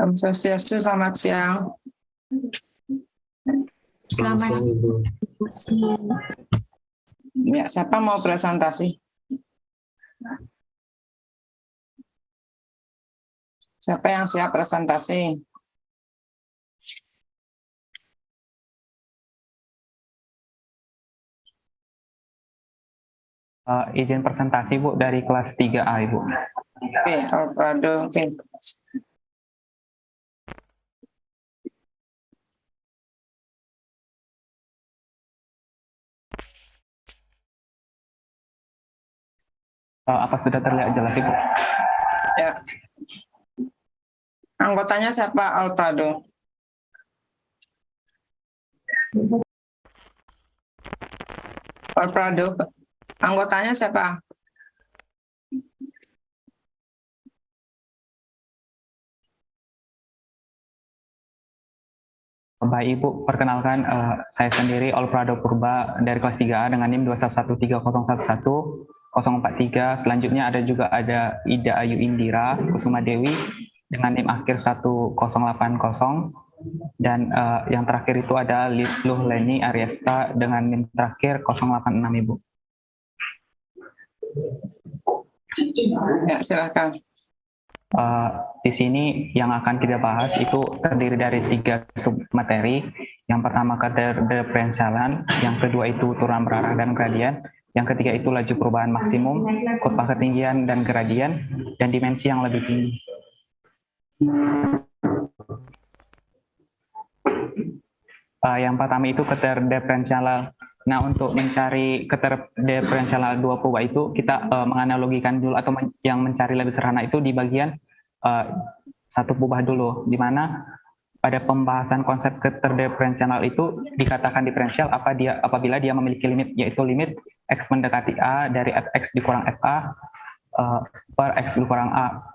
Om Swastiastu, selamat siang. Selamat siang. Ya, siapa mau presentasi? Siapa yang siap presentasi? Izin presentasi Bu dari kelas 3A Ibu. Oke, Alfredo. Oke. Apa sudah terlihat jelas Ibu? Ya. Anggotanya siapa, Alfredo? Alfredo. Anggotanya siapa? Baik Ibu, perkenalkan saya sendiri Alfredo Purba dari kelas 3A dengan NIM 21130111043. Selanjutnya ada Ida Ayu Indira Kusuma Dewi dengan NIM akhir 1080. Dan yang terakhir itu ada Luh Leni Ariesta dengan NIM terakhir 086 Ibu. Ya, silakan. Di sini yang akan kita bahas itu terdiri dari 3 submateri. Yang pertama keterdiferensialan, yang kedua itu turunan berarah dan gradien, yang ketiga itu laju perubahan maksimum, kurva ketinggian dan gradien, dan dimensi yang lebih tinggi. Yang pertama itu keterdiferensialan. Nah, untuk mencari keterdiferensialan dua kubah itu kita menganalogikan dulu atau yang mencari lebih sederhana itu di bagian satu kubah dulu, di mana pada pembahasan konsep keterdiferensial itu dikatakan diferensial apabila dia memiliki limit, yaitu limit x mendekati a dari fx dikurang fa per x dikurang a.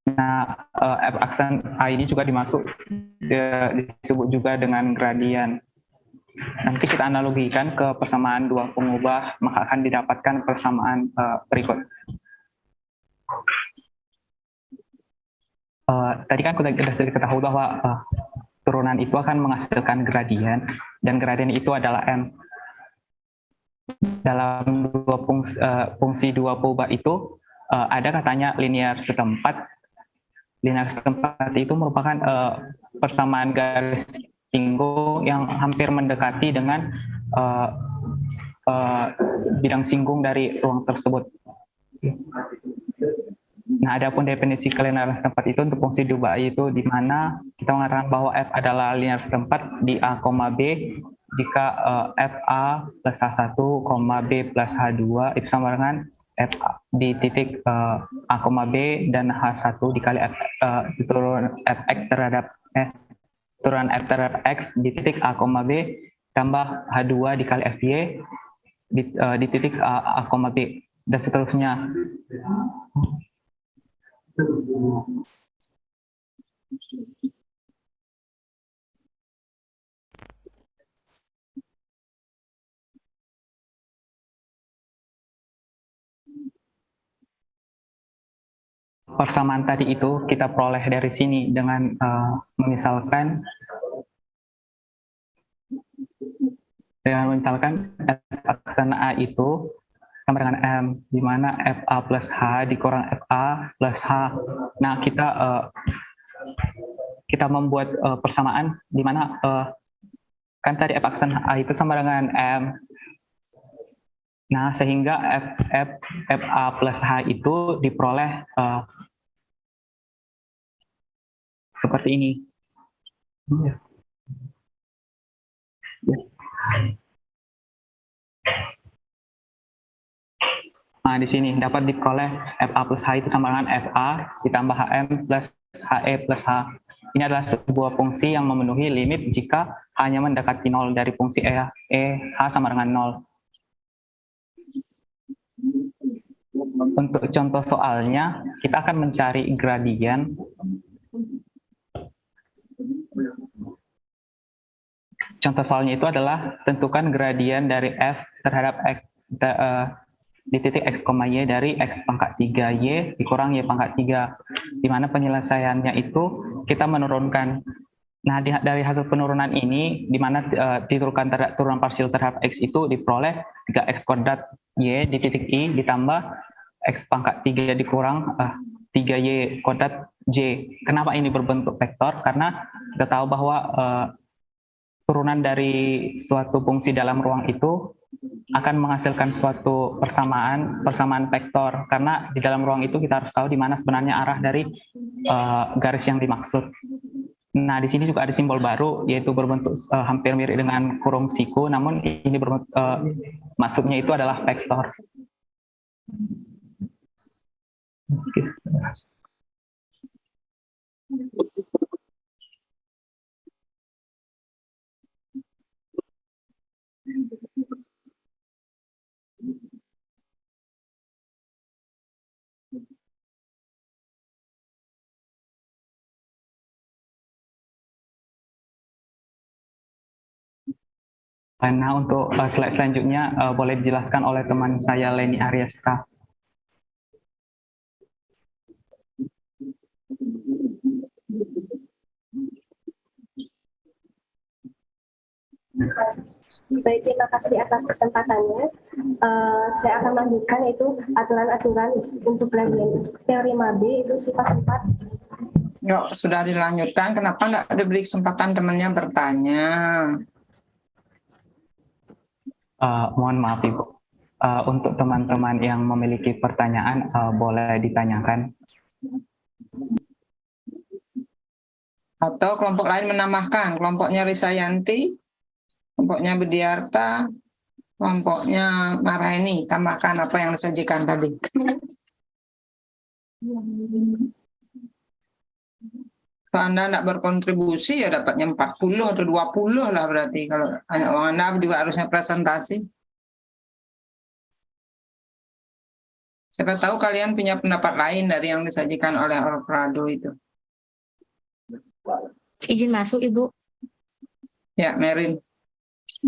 Nah, f aksen a ini juga disebut juga dengan gradien. Nanti kita analogikan ke persamaan dua pengubah, maka akan didapatkan persamaan berikut. Tadi kan sudah diketahui bahwa turunan itu akan menghasilkan gradien, dan gradien itu adalah m. Dalam fungsi dua pengubah itu ada katanya linear setempat. Linear setempat itu merupakan persamaan garis singgung yang hampir mendekati dengan bidang singgung dari ruang tersebut. Nah, adapun definisi kelinearan setempat itu untuk fungsi dua itu di mana kita mengatakan bahwa f adalah linear setempat di a, B jika fa plus h1, b plus h2 itu sama dengan f di titik a, b dan h1 dikali turunan fx terhadap turunan f terhadap x di titik a, b tambah h2 dikali fy di titik a, b dan seterusnya. Persamaan tadi itu kita peroleh dari sini dengan misalkan f aksen a itu sama dengan m, di mana fa plus h dikurang fa plus h. Nah, kita membuat persamaan di mana kan tadi f aksen a itu sama dengan m. Nah, sehingga fa plus h itu diperoleh seperti ini. Nah, di sini dapat diperoleh fa plus h itu sama dengan fa ditambah hm plus he plus h. Ini adalah sebuah fungsi yang memenuhi limit jika hanya mendekati 0 dari fungsi h sama dengan 0. Untuk contoh soalnya, kita akan mencari gradien. Contoh soalnya itu adalah tentukan gradien dari f terhadap x di titik X, Y dari X pangkat 3Y dikurang Y pangkat 3, di mana penyelesaiannya itu kita menurunkan. Nah, dari hasil penurunan ini, di mana diturunkan turunan parsial terhadap X itu diperoleh 3X kuadrat Y di titik I ditambah X pangkat 3 dikurang 3Y kuadrat J. Kenapa ini berbentuk vektor? Karena kita tahu bahwa turunan dari suatu fungsi dalam ruang itu akan menghasilkan suatu persamaan vektor, karena di dalam ruang itu kita harus tahu di mana sebenarnya arah dari garis yang dimaksud. Nah, di sini juga ada simbol baru, yaitu berbentuk hampir mirip dengan kurung siku, namun ini maksudnya itu adalah vektor. Nah, untuk slide selanjutnya boleh dijelaskan oleh teman saya Leni Aryaska. Baik, terima kasih atas kesempatannya. Saya akan lanjutkan itu aturan-aturan untuk gradien. Teori MABE itu sifat-sifat. Yuk, sudah dilanjutkan. Kenapa nggak diberi kesempatan temannya bertanya? Mohon maaf Ibu. Untuk teman-teman yang memiliki pertanyaan boleh ditanyakan. Atau kelompok lain menambahkan, kelompoknya Risayanti, kelompoknya Budiarta, kelompoknya Maraheni, tambahkan apa yang disajikan tadi. Kalau Anda tidak berkontribusi, ya dapatnya 40 atau 20 lah berarti. Kalau hanya uang Anda juga harusnya presentasi. Siapa tahu kalian punya pendapat lain dari yang disajikan oleh Alfredo itu. Izin masuk, Ibu. Ya, Merin.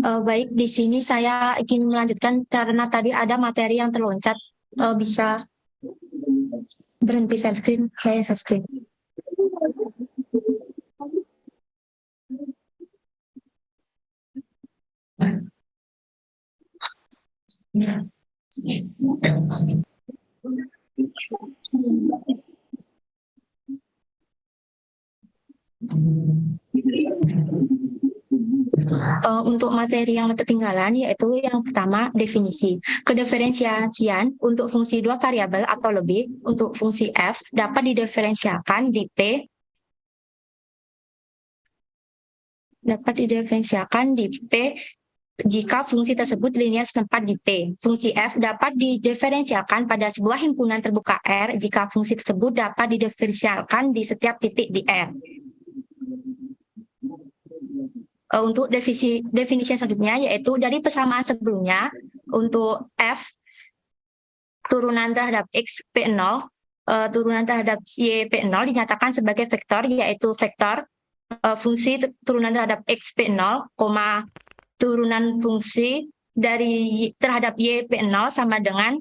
Baik, di sini saya ingin melanjutkan karena tadi ada materi yang terloncat. Bisa berhenti share screen, saya share screen. Untuk materi yang ketinggalan yaitu yang pertama definisi. Kediferensiasian untuk fungsi dua variabel atau lebih untuk fungsi f dapat didiferensialkan di P jika fungsi tersebut linear setempat di P. Fungsi f dapat didiferensialkan pada sebuah himpunan terbuka R jika fungsi tersebut dapat didiferensialkan di setiap titik di R. Untuk definisi selanjutnya yaitu dari persamaan sebelumnya untuk f turunan terhadap x P0 turunan terhadap y P0 dinyatakan sebagai vektor, yaitu vektor fungsi turunan terhadap x P0, turunan fungsi dari terhadap y P0 sama dengan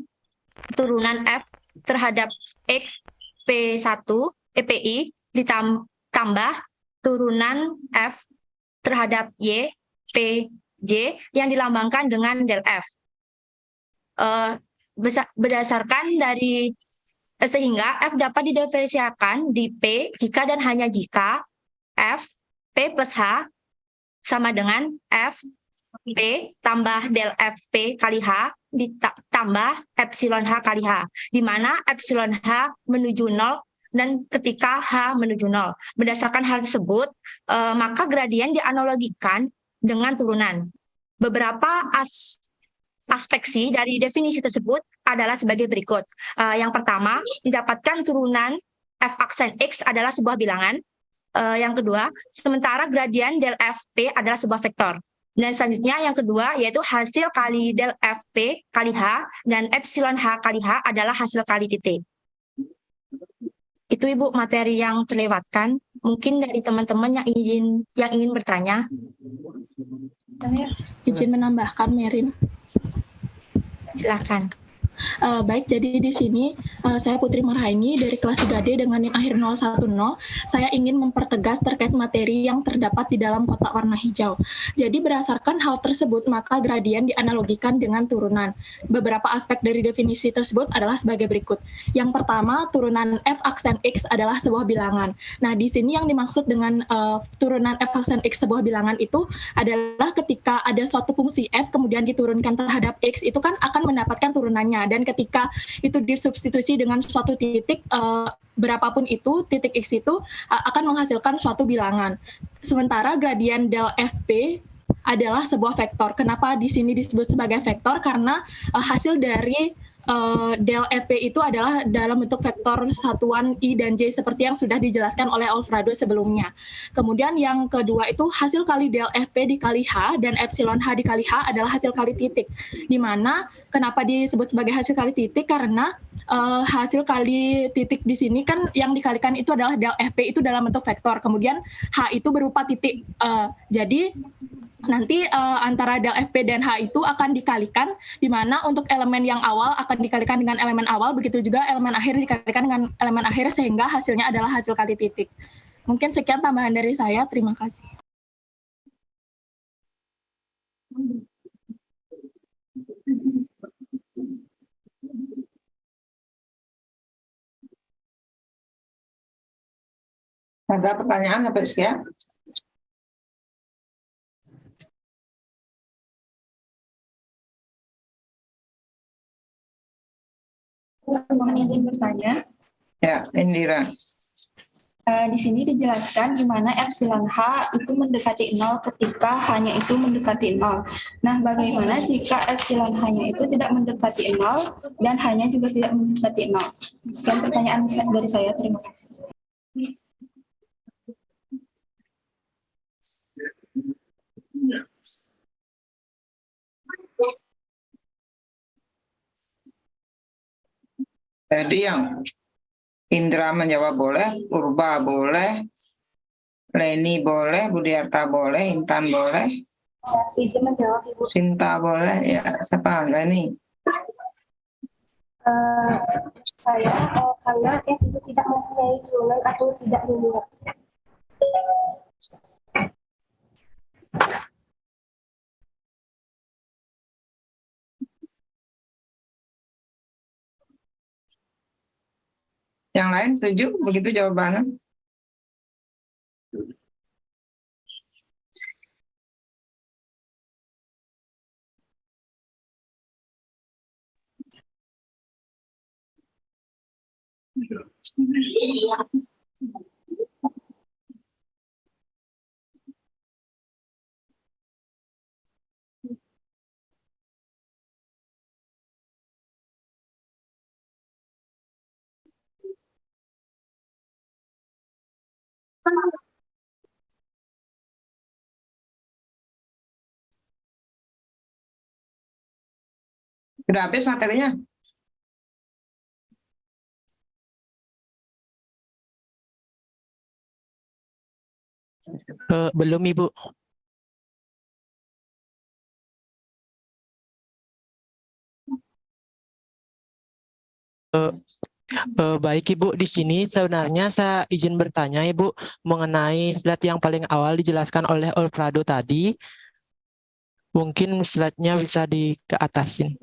turunan f terhadap x P1 PI ditambah turunan f terhadap y PJ yang dilambangkan dengan del f. Berdasarkan dari sehingga f dapat didiferensialkan di P jika dan hanya jika f P plus H sama dengan f P tambah del f P kali H ditambah epsilon H kali H, di mana epsilon H menuju 0 dan ketika H menuju 0. Berdasarkan hal tersebut, maka gradien dianalogikan dengan turunan. Beberapa aspeksi dari definisi tersebut adalah sebagai berikut. Yang pertama, didapatkan turunan f aksen x adalah sebuah bilangan. Yang kedua, sementara gradien del fp adalah sebuah vektor. Dan selanjutnya yang kedua yaitu hasil kali del fp kali h dan epsilon h kali h adalah hasil kali titik. Itu Ibu materi yang terlewatkan. Mungkin dari teman-teman yang ingin bertanya. Izin menambahkan, Merin. Silakan. Baik, jadi di sini saya Putri Marhaini dari kelas 3D dengan NIM akhir 010. Saya ingin mempertegas terkait materi yang terdapat di dalam kotak warna hijau. Jadi berdasarkan hal tersebut, maka gradien dianalogikan dengan turunan. Beberapa aspek dari definisi tersebut adalah sebagai berikut. Yang pertama, turunan f aksen x adalah sebuah bilangan. Nah, di sini yang dimaksud dengan turunan f aksen x sebuah bilangan itu adalah ketika ada suatu fungsi f kemudian diturunkan terhadap x, itu kan akan mendapatkan turunannya, dan ketika itu disubstitusi dengan suatu titik berapapun itu, titik x itu akan menghasilkan suatu bilangan. Sementara gradien del fp adalah sebuah vektor. Kenapa di sini disebut sebagai vektor? Karena hasil dari del fp itu adalah dalam bentuk vektor satuan i dan j seperti yang sudah dijelaskan oleh Alfredo sebelumnya. Kemudian yang kedua itu hasil kali del fp dikali h dan epsilon h dikali h adalah hasil kali titik. Di mana kenapa disebut sebagai hasil kali titik? Karena hasil kali titik di sini kan yang dikalikan itu adalah del fp itu dalam bentuk vektor. Kemudian h itu berupa titik. Jadi nanti antara del fp dan h itu akan dikalikan, di mana untuk elemen yang awal akan dikalikan dengan elemen awal, begitu juga elemen akhir dikalikan dengan elemen akhir, sehingga hasilnya adalah hasil kali titik. Mungkin sekian tambahan dari saya, terima kasih. Ada pertanyaan sampai sekian? Mohon izin bertanya. Ya, Indira. Di sini dijelaskan di mana epsilon H itu mendekati 0 ketika hanya itu mendekati 0. Nah, bagaimana jika epsilon H-nya itu tidak mendekati 0 dan hanya juga tidak mendekati 0? Sekian pertanyaan dari saya, terima kasih. Jadi yang Indra menjawab boleh, Purba boleh, Leni boleh, Budiarta boleh, Intan boleh, Izin menjawab, Ibu. Sinta boleh, ya siapa? Leni. Saya karena F itu tidak mempunyai turunan atau tidak linear. Yang lain setuju? Begitu jawabannya? Sudah habis materinya? Belum, Ibu. Baik, Ibu. Di sini sebenarnya saya izin bertanya, Ibu, mengenai slide yang paling awal dijelaskan oleh Alfredo tadi. Mungkin slide-nya bisa dikeatasin.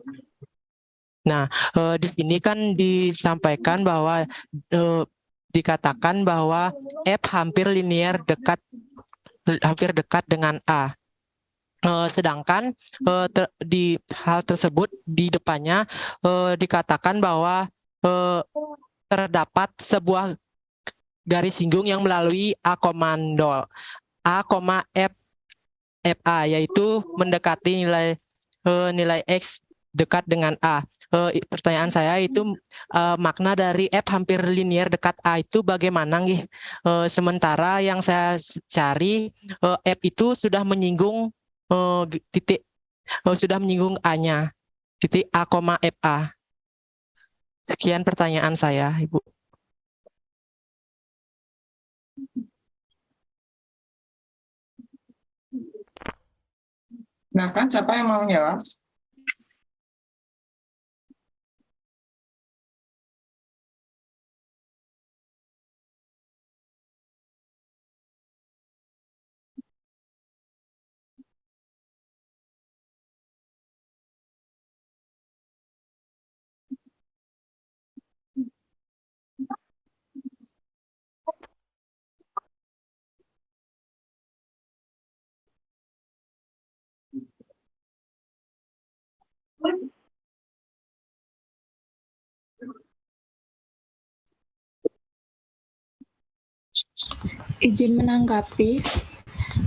Nah, di sini kan disampaikan bahwa dikatakan bahwa F hampir dekat dengan A. Sedangkan di hal tersebut di depannya dikatakan bahwa terdapat sebuah garis singgung yang melalui A, F, FA, yaitu mendekati nilai X dekat dengan A. Pertanyaan saya itu makna dari F hampir linear dekat A itu bagaimana nih? Sementara yang saya cari F itu sudah menyinggung sudah menyinggung A-nya, titik A, FA. Sekian pertanyaan saya, Ibu. Nah kan siapa yang mau jawab? izin menanggapi.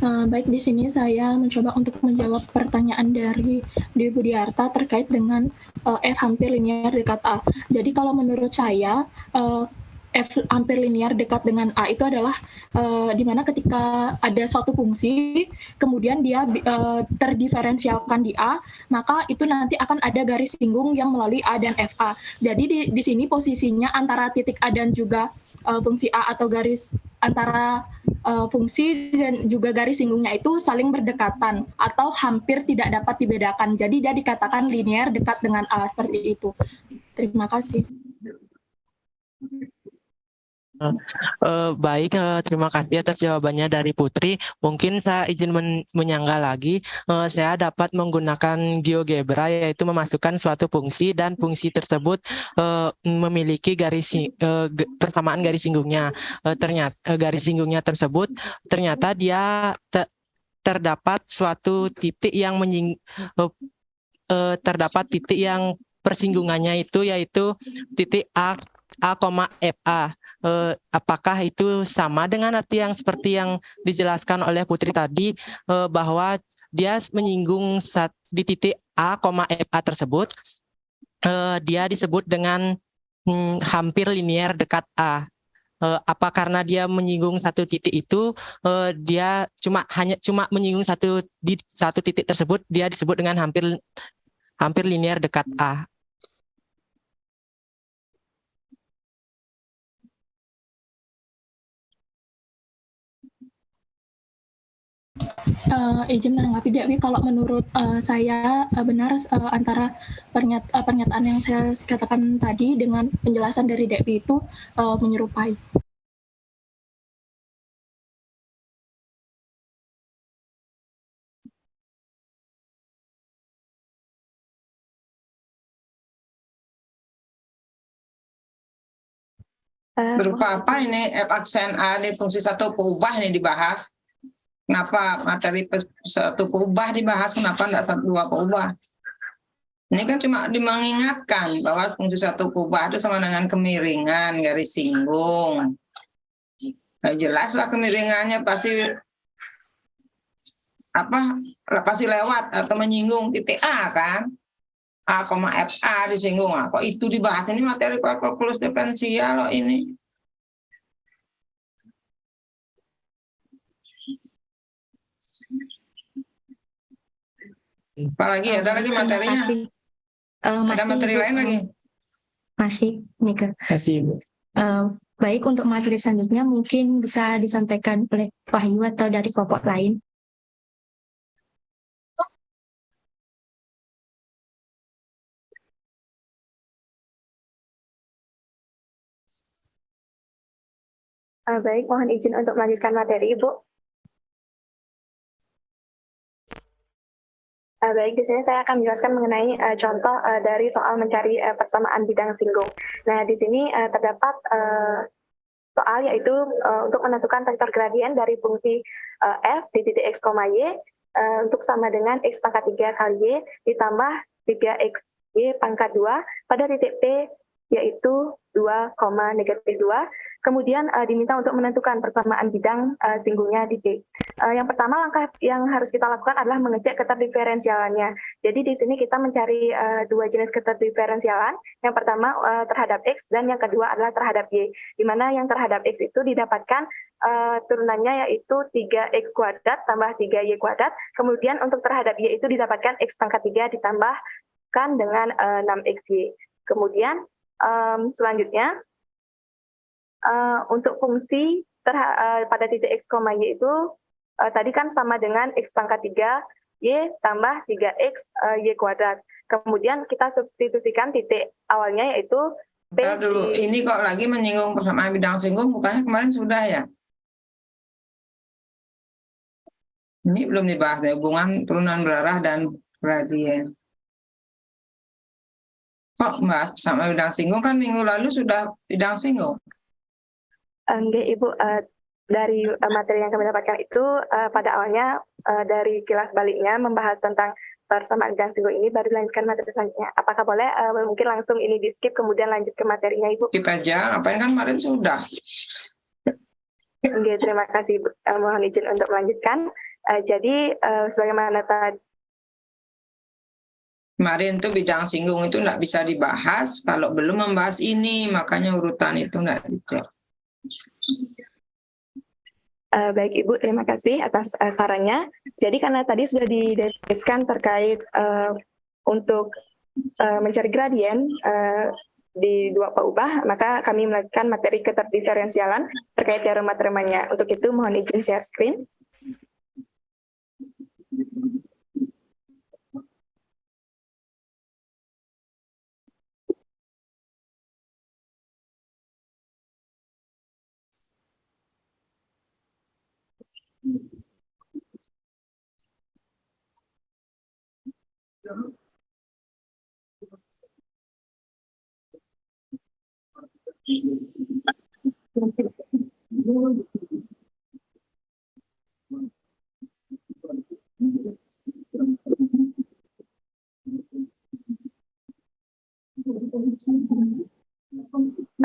Baik, di sini saya mencoba untuk menjawab pertanyaan dari Dewi Budiarta terkait dengan F hampir linear dekat A. Jadi kalau menurut saya F hampir linear dekat dengan A itu adalah di mana ketika ada suatu fungsi, kemudian dia terdiferensialkan di A, maka itu nanti akan ada garis singgung yang melalui A dan FA. Jadi di sini posisinya antara titik A dan juga fungsi A atau garis antara fungsi dan juga garis singgungnya itu saling berdekatan atau hampir tidak dapat dibedakan. Jadi dia dikatakan linear dekat dengan A, seperti itu. Terima kasih. Baik, terima kasih atas jawabannya dari Putri. Mungkin saya izin menyangga lagi. Saya dapat menggunakan GeoGebra, yaitu memasukkan suatu fungsi dan fungsi tersebut memiliki persamaan garis singgungnya. Ternyata garis singgungnya tersebut ternyata dia terdapat suatu titik yang terdapat titik yang persinggungannya itu yaitu titik A, FA. Apakah itu sama dengan arti yang seperti yang dijelaskan oleh Putri tadi, bahwa dia menyinggung di titik A, FA tersebut, dia disebut dengan hampir linear dekat A. Apa karena dia menyinggung satu titik itu, dia cuma menyinggung di satu titik tersebut, dia disebut dengan hampir linear dekat A. Izin menanggapi Dewi, kalau menurut saya benar antara pernyataan yang saya katakan tadi dengan penjelasan dari Dewi itu menyerupai. Berupa apa ini F aksen A di fungsi satu peubah ini dibahas? Kenapa materi satu peubah dibahas? Kenapa enggak satu dua peubah? Ini kan cuma mengingatkan bahwa fungsi satu peubah itu sama dengan kemiringan garis singgung. Nah, jelaslah kemiringannya pasti lewat atau menyinggung titik A kan? A, FA disinggung. Kok itu dibahas? Ini materi kalkulus diferensial loh ini. Apalagi ada lagi materinya? Ada materi lain lagi? Masih, Nika. Kasih, Bu. Baik, untuk materi selanjutnya mungkin bisa disampaikan oleh Wahyu atau dari kelompok lain. Baik, mohon izin untuk melanjutkan materi, Ibu. Baik, di sini saya akan menjelaskan mengenai contoh dari soal mencari persamaan bidang singgung. Nah, di sini terdapat soal yaitu untuk menentukan vektor gradien dari fungsi f di titik x, y untuk sama dengan x pangkat 3 kali y ditambah 3x y pangkat 2 pada titik p yaitu 2, negatif 2. Kemudian diminta untuk menentukan persamaan bidang singgungnya di D. Yang pertama, langkah yang harus kita lakukan adalah mengecek keterdiferensialannya. Jadi di sini kita mencari dua jenis keterdiferensialan. Yang pertama terhadap X dan yang kedua adalah terhadap Y. Di mana yang terhadap X itu didapatkan turunannya yaitu 3X kuadrat tambah 3Y kuadrat. Kemudian untuk terhadap Y itu didapatkan X pangkat 3 ditambahkan dengan 6XY. Kemudian selanjutnya, untuk fungsi pada titik x, y itu tadi kan sama dengan x pangkat 3 y tambah 3x y kuadrat. Kemudian kita substitusikan titik awalnya yaitu p. Dulu, ini kok lagi menyinggung persamaan bidang singgung, bukannya kemarin sudah ya? Ini belum dibahas ya, hubungan turunan berarah dan gradien. Kok bahas persamaan bidang singgung, kan minggu lalu sudah bidang singgung. Enggak, Ibu. Dari materi yang kami dapatkan itu pada awalnya dari kilas baliknya membahas tentang persamaan bidang singgung ini, baru dilanjutkan materi selanjutnya. Apakah boleh mungkin langsung ini di skip kemudian lanjut ke materinya, Ibu? Skip aja, ngapain kan kemarin sudah. Oke, terima kasih. Mohon izin untuk melanjutkan. Jadi, sebagaimana tadi Kemarin tuh bidang singgung itu nggak bisa dibahas kalau belum membahas ini, makanya urutan itu nggak dicek. baik Ibu, terima kasih atas sarannya. Jadi karena tadi sudah dideskripsikan terkait untuk mencari gradien di dua peubah, maka kami melakukan materi keterdiferensialan terkait teorema-teoremanya. Untuk itu mohon izin share screen.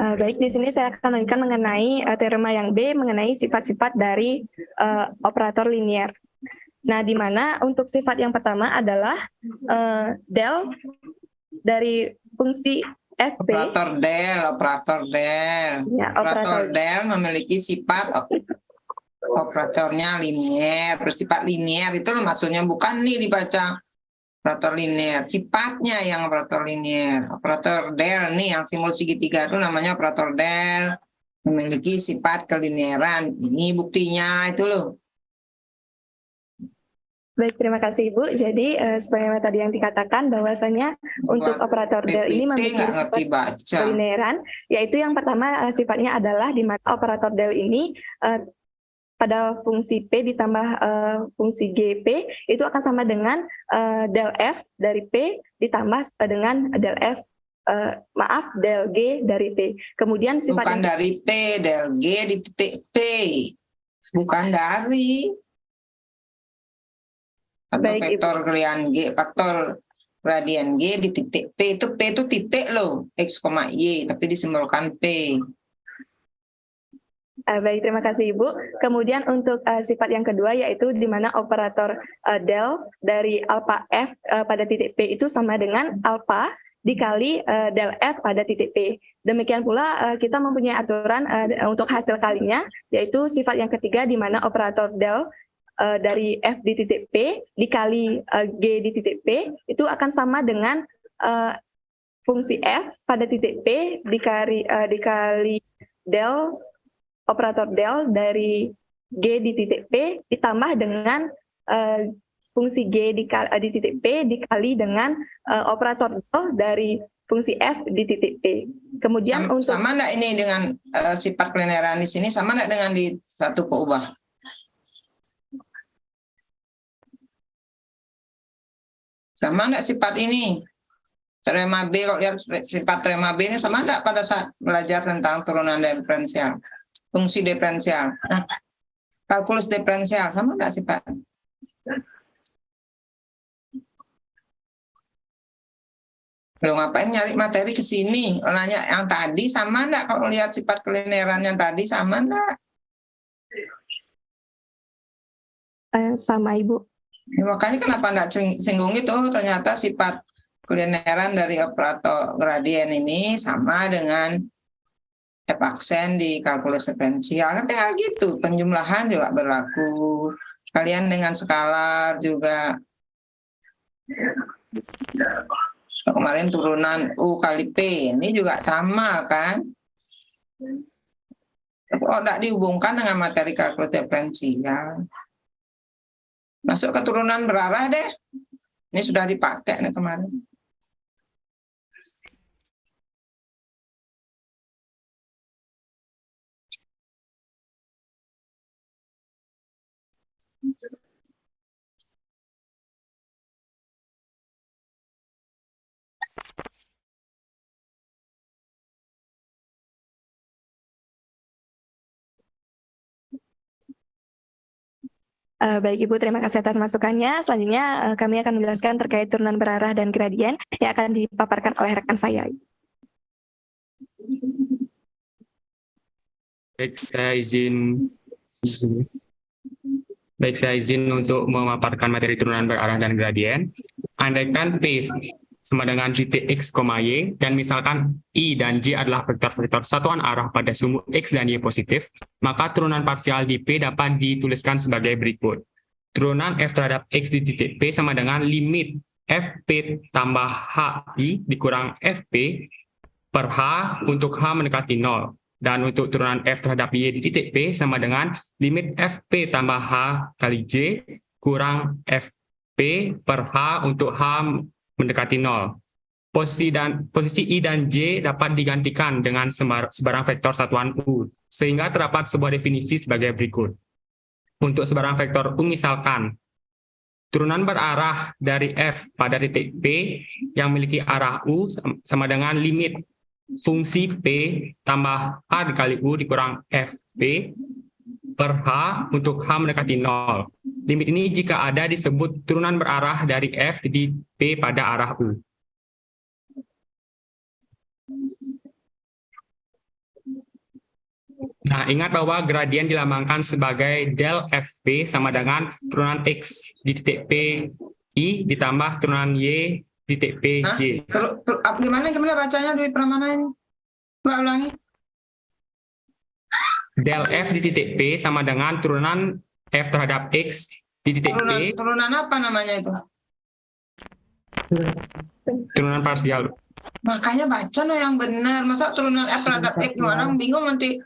Baik, di sini saya akan melanjutkan mengenai teorema yang B mengenai sifat-sifat dari operator linier. Nah, di mana untuk sifat yang pertama adalah del dari fungsi FP. Operator del. Ya, Operator del memiliki sifat operatornya linier, bersifat linier itu maksudnya bukan nih dibaca operator linier, sifatnya yang operator linier. Operator del nih yang simbol segitiga itu namanya operator del, memiliki sifat kelinieran. Ini buktinya itu loh. Baik, terima kasih Ibu. Jadi sebagaimana tadi yang dikatakan bahwasanya untuk operator del ini memiliki sifat kelinieran, yaitu yang pertama sifatnya adalah di mana operator del ini pada fungsi P ditambah fungsi GP itu akan sama dengan del F dari P ditambah dengan del F del G dari P. Kemudian sifat bukan dari P, del G di titik P, bukan dari atau baik, vektor gradien G, faktor gradien G di titik P itu titik loh, X, Y, tapi disimbolkan P. Baik, terima kasih Ibu. Kemudian untuk sifat yang kedua yaitu di mana operator del dari alpha F pada titik P itu sama dengan alpha dikali del F pada titik P. Demikian pula kita mempunyai aturan untuk hasil kalinya, yaitu sifat yang ketiga di mana operator del dari F di titik P dikali G di titik P itu akan sama dengan fungsi F pada titik P dikali del operator del dari G di titik P ditambah dengan fungsi G di titik P dikali dengan operator del dari fungsi F di titik P. Kemudian sama enggak ini dengan sifat kelinieran di sini, sama enggak dengan di satu peubah? Sama enggak sifat ini? Teorema B, kalau lihat sifat teorema B ini sama enggak pada saat belajar tentang turunan diferensial? Fungsi diferensial. Nah, kalkulus diferensial sama enggak sifat? Lo ngapain nyari materi ke sini? Nanya yang tadi sama enggak? Kalau lihat sifat kelinieran yang tadi sama enggak? Sama Ibu. Ya, makanya kenapa enggak singgung itu? Ternyata sifat kelinieran dari operator gradien ini sama dengan F aksen di kalkulus diferensial. Kan tinggal gitu, penjumlahan juga berlaku. Kalian dengan skalar juga. Kemarin turunan U kali P, ini juga sama kan? Kok enggak dihubungkan dengan materi kalkulus diferensial? Masuk ke turunan berarah deh. Ini sudah dipakai nih kemarin. Baik Ibu, terima kasih atas masukannya. Selanjutnya kami akan menjelaskan terkait turunan berarah dan gradien yang akan dipaparkan oleh rekan saya. Baik, saya izin Baik, saya izin untuk memaparkan materi turunan berarah dan gradien. Andaikan P sama dengan titik X, Y, dan misalkan I dan J adalah vektor-vektor satuan arah pada sumbu X dan Y positif, maka turunan parsial di P dapat dituliskan sebagai berikut. Turunan F terhadap X di titik P sama dengan limit FP tambah HI dikurang FP per H untuk H mendekati 0. Dan untuk turunan F terhadap Y di titik P sama dengan limit FP tambah H kali J kurang FP per H untuk H mendekati 0. Posisi I dan J dapat digantikan dengan sebarang vektor satuan U, sehingga terdapat sebuah definisi sebagai berikut. Untuk sebarang vektor U misalkan, turunan berarah dari F pada titik P yang memiliki arah U sama dengan limit fungsi P tambah H dikali U dikurang FP per H untuk H mendekati 0. Limit ini jika ada disebut turunan berarah dari F di P pada arah U. Nah, ingat bahwa gradien dilambangkan sebagai del FP sama dengan turunan X di titik P I ditambah turunan Y di titik P J. Gimana bacanya Dwi Pramana ini? Mbak ulangi. Del F di titik P sama dengan turunan F terhadap X di titik P. Turunan apa namanya itu? Turunan parsial. Makanya baca no yang benar. Masa turunan F terhadap X orang bingung nanti.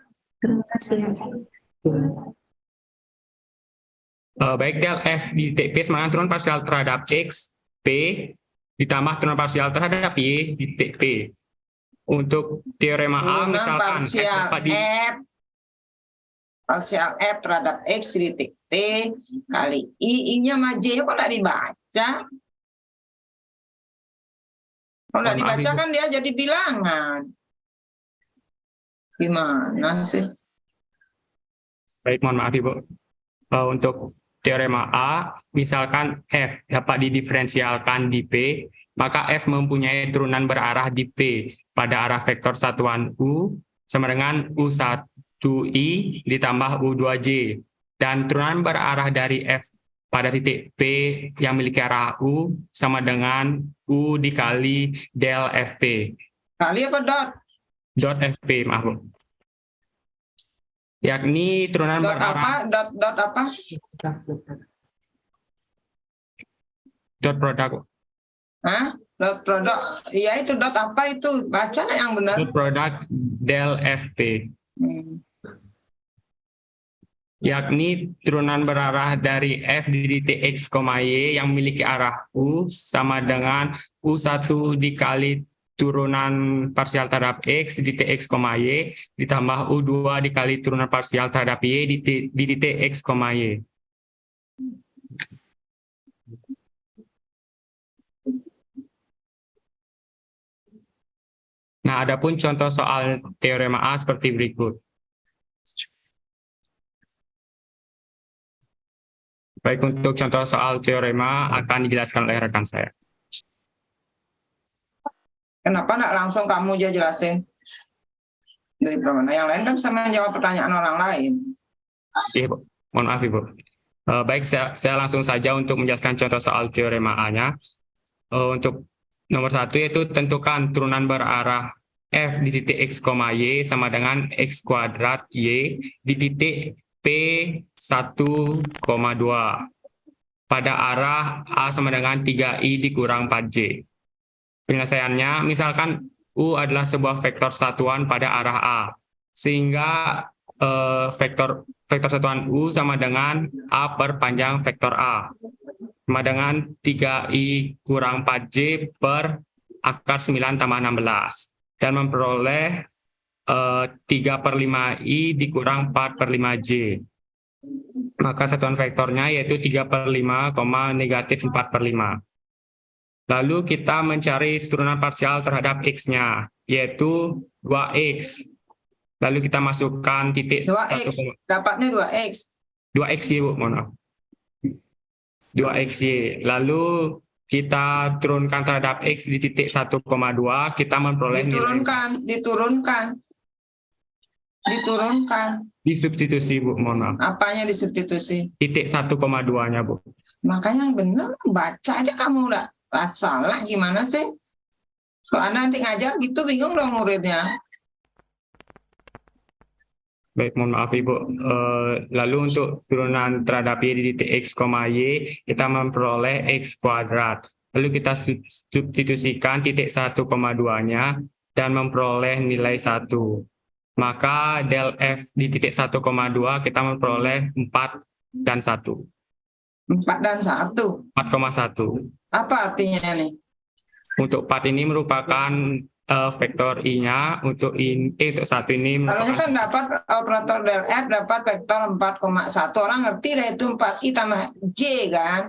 Baik, del F di titik P sama dengan turunan parsial terhadap X P ditambah turunan parsial terhadap Y di titik P. Untuk teorema A Turunan misalkan parsial F terhadap X di titik P kali I-nya sama J kok nggak dibaca? Kalau nggak dibaca kan dia jadi bilangan. Gimana sih? Baik, mohon maaf Ibu. Untuk teorema A, misalkan F dapat didiferensialkan di P, maka F mempunyai turunan berarah di P pada arah vektor satuan U sama dengan U1I ditambah U2J. Dan turunan berarah dari F pada titik P yang memiliki arah U sama dengan U dikali del FP. Kali apa dot? Dot FP, maaf Bu. Yakni turunan Dot berarah. apa? Dot apa? Dot produk. Hah? Dot produk. Iya itu dot apa itu? Baca lah yang benar. Dot produk del FP. Yakni turunan berarah dari F di titik X, Y yang memiliki arah U sama dengan U1 dikali turunan parsial terhadap X di titik X, Y ditambah U2 dikali turunan parsial terhadap Y di titik X, Y. Nah, adapun contoh soal teorema A seperti berikut. Baik, untuk contoh soal teorema akan dijelaskan oleh rekan saya. Kenapa nggak langsung kamu aja jelasin? Dari mana? Yang lain kan bisa menjawab pertanyaan orang lain. Iya, Bu. Mohon maaf, Ibu. Baik, saya langsung saja untuk menjelaskan contoh soal teorema A-nya. Untuk nomor 1 yaitu tentukan turunan berarah F di titik X, Y sama dengan X kuadrat Y di titik P1,2 pada arah A sama dengan 3I dikurang 4J. Penyelesaiannya, misalkan U adalah sebuah vektor satuan pada arah A, sehingga vektor satuan U sama dengan A per panjang vektor A, sama dengan 3I kurang 4J per akar 9 tambah 16, dan memperoleh 3 per 5I dikurang 4 per 5J. Maka satuan vektornya yaitu 3 per 5, negatif 4 per 5. Lalu kita mencari turunan parsial terhadap X-nya, yaitu 2X. Lalu kita masukkan titik 2X, dapatnya 2X. 2XY, Bu, mohon maaf. 2XY. Lalu kita turunkan terhadap X di titik 1,2, kita memperoleh Diturunkan. Diturunkan. Disubstitusi, Bu, mohon maaf. Apanya disubstitusi? Titik 1,2-nya, Bu. Makanya yang benar baca aja kamu udah salah gimana sih? Kalau Anda nanti ngajar gitu bingung dong muridnya. Baik, mohon maaf Ibu. Lalu untuk turunan terhadap Y di titik X, Y, kita memperoleh X kuadrat. Lalu kita substitusikan titik 1,2-nya dan memperoleh nilai 1. Maka del F di titik 1,2 kita memperoleh 4 dan 1. 4 dan 1. 4,1. Apa artinya nih? Untuk 4 ini merupakan vektor I-nya, untuk untuk 1 ini Kalau merupakan kan dapat operator del F dapat vektor 4,1. Orang ngerti deh itu 4I tambah J kan?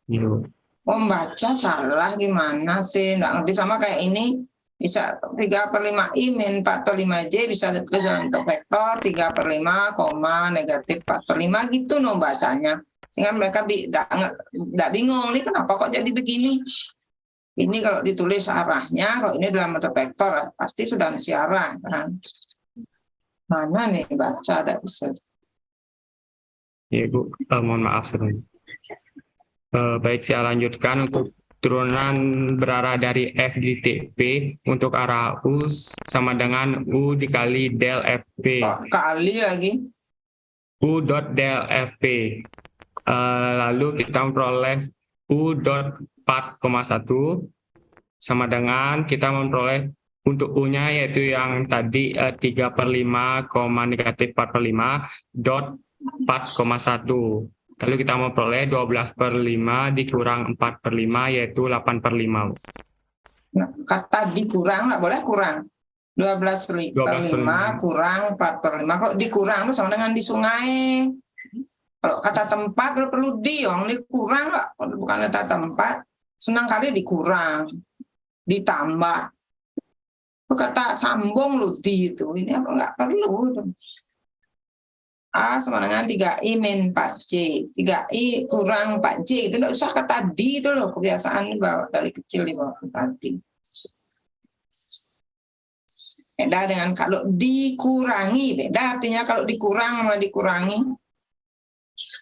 Iya. Membaca salah gimana sih? Nggak ngerti sama kayak ini. Bisa 3/5I min 4/5J bisa ditulis dalam bentuk vektor 3/5, negatif 4/5 gitu no bacanya. Sehingga mereka nggak bingung, ini kenapa kok jadi begini? Ini kalau ditulis arahnya, kalau ini dalam bentuk vektor, pasti sudah mesti arah kan? Mana nih baca ada bisa. Ya Bu, mohon maaf sebelumnya. Baik, saya lanjutkan untuk turunan berarah dari F di titik P untuk arah U sama dengan U dikali del FP. Kok kali lagi? U dot del FP. Lalu kita memperoleh U dot 4,1 sama dengan kita memperoleh untuk U-nya yaitu yang tadi 3/5, negatif 4/5 dot 4,1. Lalu kita memperoleh 12/5 dikurang 4/5 yaitu 8/5. Nah, kata dikurang nggak boleh kurang. 12/5 kurang 4/5. Kalau dikurang itu sama dengan di sungai. Kalau kata tempat perlu diong, dikurang nggak? Bukan kata tempat. Senang kali dikurang, ditambah. Kata sambung lu di itu. Ini apa nggak perlu? A sama dengan 3I min 4J. 3I kurang 4J. Itu nggak usah kata di itu loh. Kebiasaan bawa dari kecil dibawa tadi. Beda dengan kalau dikurangi. Beda artinya kalau dikurang sama dikurangi.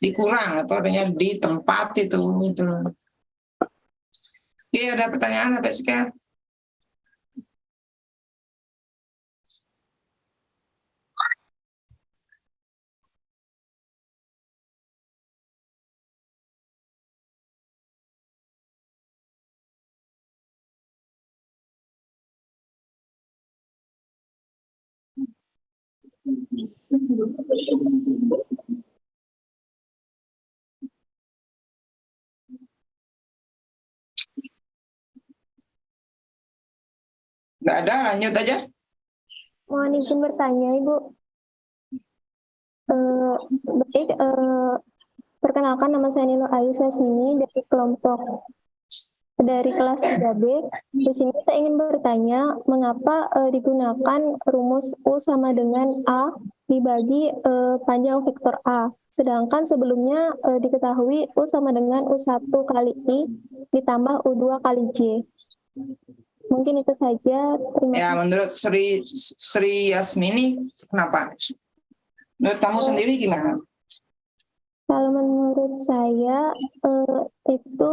Dikurang atau artinya di tempat itu. Oke, ada pertanyaan sampai sekarang? Nggak ada, lanjut aja. Mohon izin bertanya, Ibu. Baik, perkenalkan nama saya Nilo Ayus Lasmini dari kelas 3B. Di sini kita ingin bertanya, mengapa digunakan rumus U sama dengan A dibagi panjang vektor A. Sedangkan sebelumnya diketahui U sama dengan U1 kali I ditambah U2 kali J. Mungkin itu saja. Terima Ya, kasih. menurut Sri Yasmini, kenapa? Menurut kamu sendiri gimana? Kalau menurut saya itu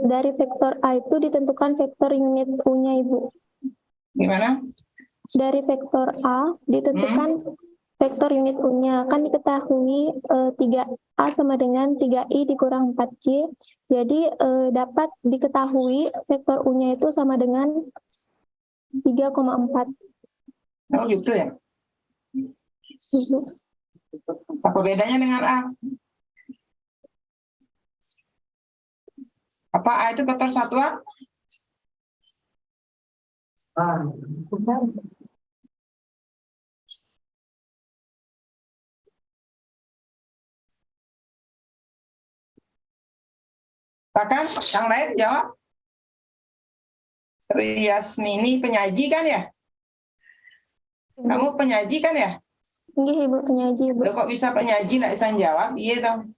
dari vektor A itu ditentukan vektor unit U-nya, Ibu. Gimana? Dari vektor A ditentukan vektor unit U-nya. Kan diketahui 3A sama dengan 3I dikurang 4J. Jadi dapat diketahui vektor U-nya itu sama dengan 3,4. Oh gitu ya? Apa bedanya dengan A? Apa A itu vektor satuan? Bahkan yang lain jawab. Sri Yasmini penyaji kan ya? Kamu penyaji kan ya? Nggih, Ibu, penyaji, Ibu. Loh, kok bisa penyaji nggak bisa jawab? Iya dong.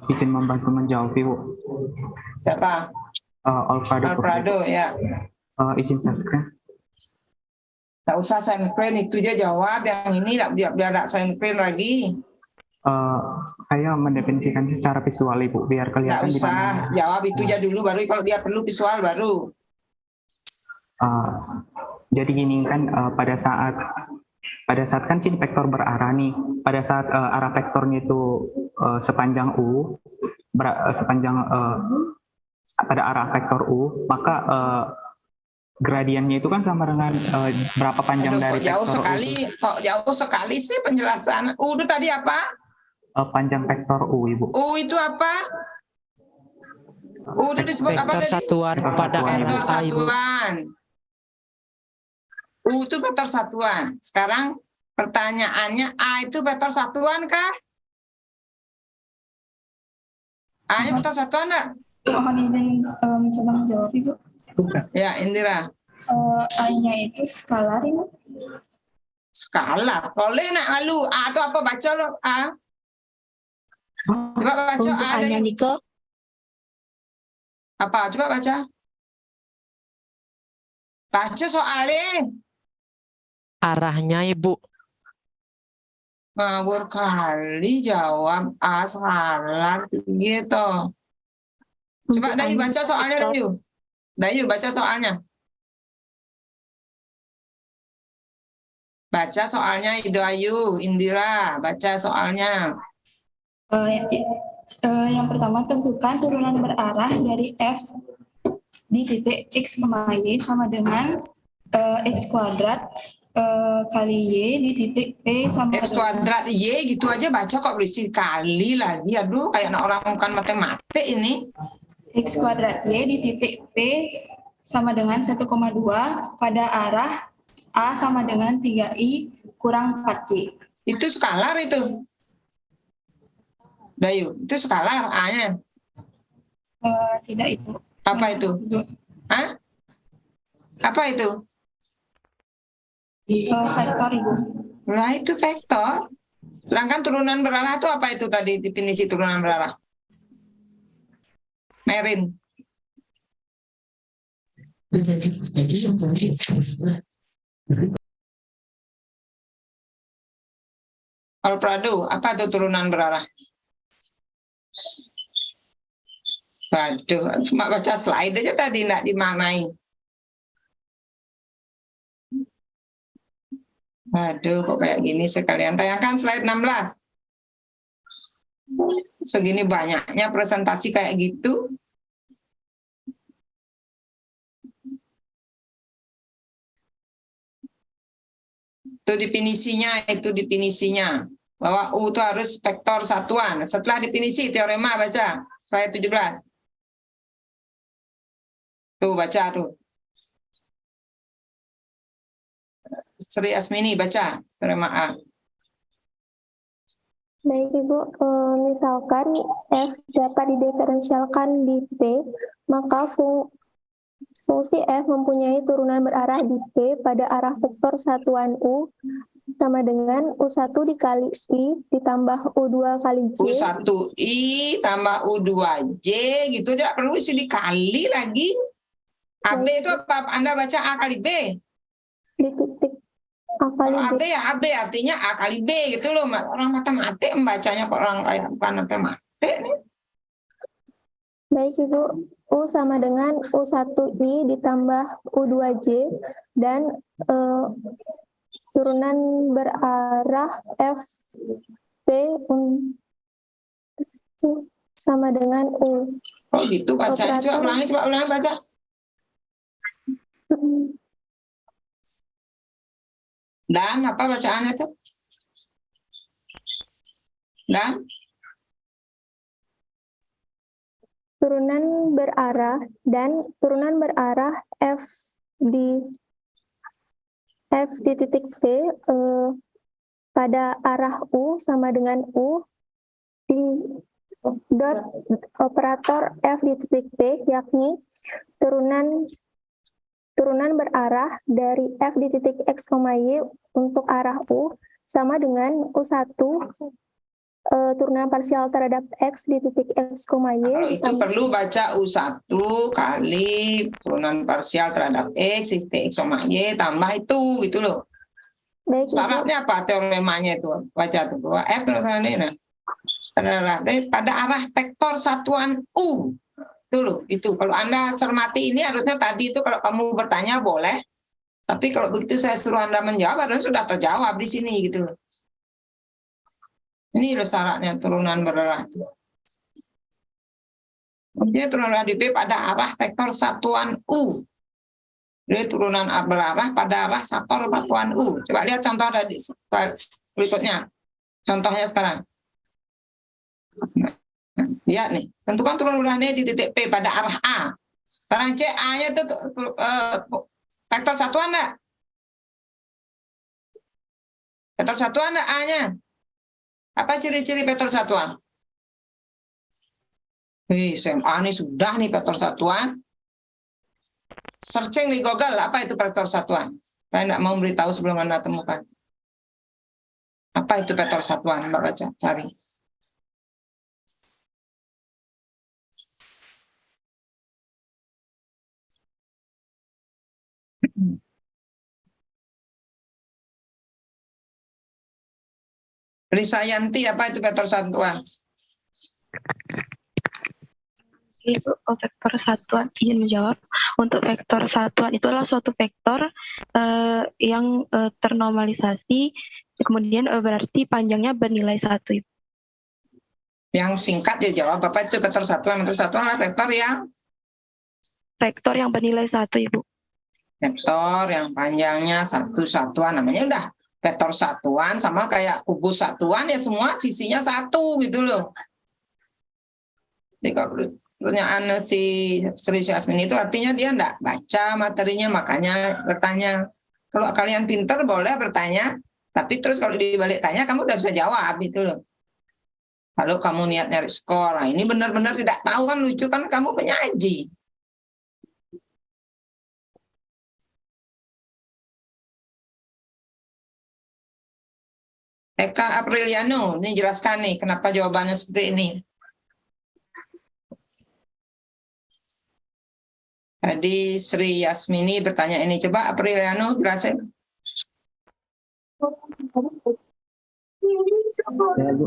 Izin membantu menjawab, Ibu. Siapa? Alfredo ya. Izin share screen. Nggak usah screen, itu dia jawab. Yang ini biar nggak screen lagi. Saya mendefinisikan secara visual Ibu, biar Nggak kelihatan di usah, mana. jawab itu aja dulu, baru kalau dia perlu visual baru. Jadi gini kan, pada saat kan sini vektor berarah nih, pada saat arah vektornya itu sepanjang U, pada arah vektor U, maka gradiennya itu kan sama dengan berapa panjang dari jauh vektor sekali, U itu. kok jauh sekali sih penjelasan. U itu tadi apa? Panjang vektor U, Ibu. U itu apa? U itu disebut apa Vektor tadi? satuan pada Vektor arah A, Ibu. satuan. U itu vektor satuan. Sekarang pertanyaannya, A itu vektor satuan kah? A-nya vektor satuan enggak? Mohon izin mencoba menjawab, Ibu. Ya, Indira. A-nya itu skalar, Ibu. Skalar. Boleh nak malu. A itu apa? Baca lo. A. Coba baca Untuk A. A-nya Dayu. Niko, Apa? Coba baca. Baca soalnya. Arahnya, Ibu. Ngawur kali jawab A skalar gitu. Coba Dayu baca soalnya Dayu. Dayu baca soalnya. Baca soalnya Dayu, Indira, baca soalnya. Yang pertama, tentukan turunan berarah dari F di titik X, Y sama dengan X kuadrat kali Y di titik P sama X kuadrat Y gitu aja baca kok berisi kali lagi. Aduh, kayak anak orang bukan matematik ini. X kuadrat Y di titik P sama dengan 1,2 pada arah A sama dengan 3I kurang 4C. Itu skalar itu. Dayu, itu skalar A-nya. Tidak, Ibu. Apa itu? Hah? Apa itu? Vektor, Ibu. Nah, itu vektor. Sedangkan turunan berarah itu apa itu tadi definisi turunan berarah? Merin. Alfredo, apa itu turunan berarah? Waduh, cuma baca slide aja tadi enggak dimaknai. Waduh, kok kayak gini sekalian. Tayangkan slide 16. Segini banyaknya presentasi kayak gitu. Itu definisinya. Bahwa U itu harus vektor satuan. Setelah definisi, teorema baca. Slide 17. Tuh, baca tuh. Sri Asmini, baca. Teorema A. Baik Ibu, misalkan F dapat didiferensialkan di P, maka fungsi F mempunyai turunan berarah di P pada arah vektor satuan U sama dengan U1 dikali I ditambah U2 kali J. U1I tambah U2J gitu, tidak perlu isi dikali lagi. AB itu apa? Anda baca A kali B. Di titik A kali AB B. ya AB artinya A kali B gitu loh. Orang matematik membacanya kok orang kayak bukan matematik nih. Baik Ibu, U sama dengan U1I ditambah U2J dan turunan berarah FP sama dengan U. Oh gitu bacanya. Coba ulangi baca. Dan apa bacaannya tuh? Dan turunan berarah F di titik P pada arah U sama dengan U di dot operator F di titik P, yakni turunan berarah dari F di titik X, Y untuk arah U sama dengan U1 turunan parsial terhadap X di titik X, Y Kalau itu ditambah perlu baca U1 kali turunan parsial terhadap X, titik X, Y, tambah itu gitu loh. baik Ibu. Syaratnya apa teoremanya itu? Baca tuh bahwa F pada arah vektor satuan U. Itu loh, itu. Kalau Anda cermati ini harusnya tadi itu kalau kamu bertanya boleh. Tapi kalau begitu saya suruh Anda menjawab, harusnya sudah terjawab di sini gitu loh. Ini loh syaratnya turunan berarah. Maksudnya turunan di P pada arah vektor satuan U. Jadi turunan berarah pada arah satuan U. Coba lihat contoh dari berikutnya. Contohnya sekarang. Lihat nih, tentukan turunan berarahnya di titik P pada arah A. Sekarang C, A-nya itu vektor satuan enggak? Vektor satuan enggak A-nya? Apa ciri-ciri vektor satuan? SMA nih sudah nih vektor satuan. Searching di Google, apa itu vektor satuan? Saya enggak mau beritahu sebelum Anda temukan. Apa itu vektor satuan? Mbak baca, cari. Risa Yanti, apa itu vektor satuan? Itu vektor satuan, izin menjawab. Untuk vektor satuan itu adalah suatu vektor yang ternormalisasi, kemudian berarti panjangnya bernilai 1. Yang singkat ya jawab, apa itu vektor satuan? Vektor satuan adalah Vektor yang bernilai 1, Ibu. Vektor yang panjangnya satuan, namanya udah vektor satuan, sama kayak kubus satuan ya semua sisinya 1 gitu loh. Jadi kalau pertanyaan si Sri Yasmin itu artinya dia enggak baca materinya, makanya bertanya. Kalau kalian pinter boleh bertanya, tapi terus kalau dibalik tanya kamu udah bisa jawab gitu loh. Kalau kamu niat nyari skor, nah ini benar-benar tidak tahu kan, lucu kan, kamu penyaji. Eka Apriliano, ini jelaskan nih kenapa jawabannya seperti ini. Tadi Sri Yasmini bertanya ini, coba Apriliano jelasin. Ya, Bu.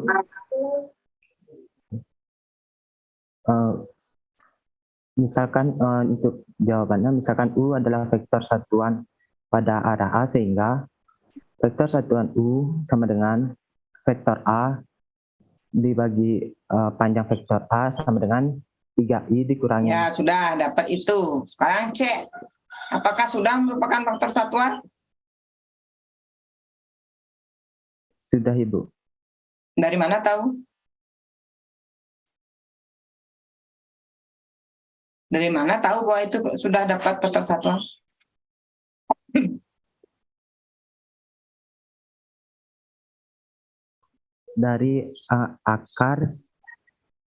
Misalkan untuk jawabannya, misalkan U adalah vektor satuan pada arah A, sehingga vektor satuan U sama dengan vektor A dibagi panjang vektor A sama dengan 3I dikurangi. Ya, sudah dapat itu. Sekarang cek, apakah sudah merupakan vektor satuan? Sudah, Ibu. Dari mana tahu? Dari mana tahu bahwa itu sudah dapat vektor satuan? Dari akar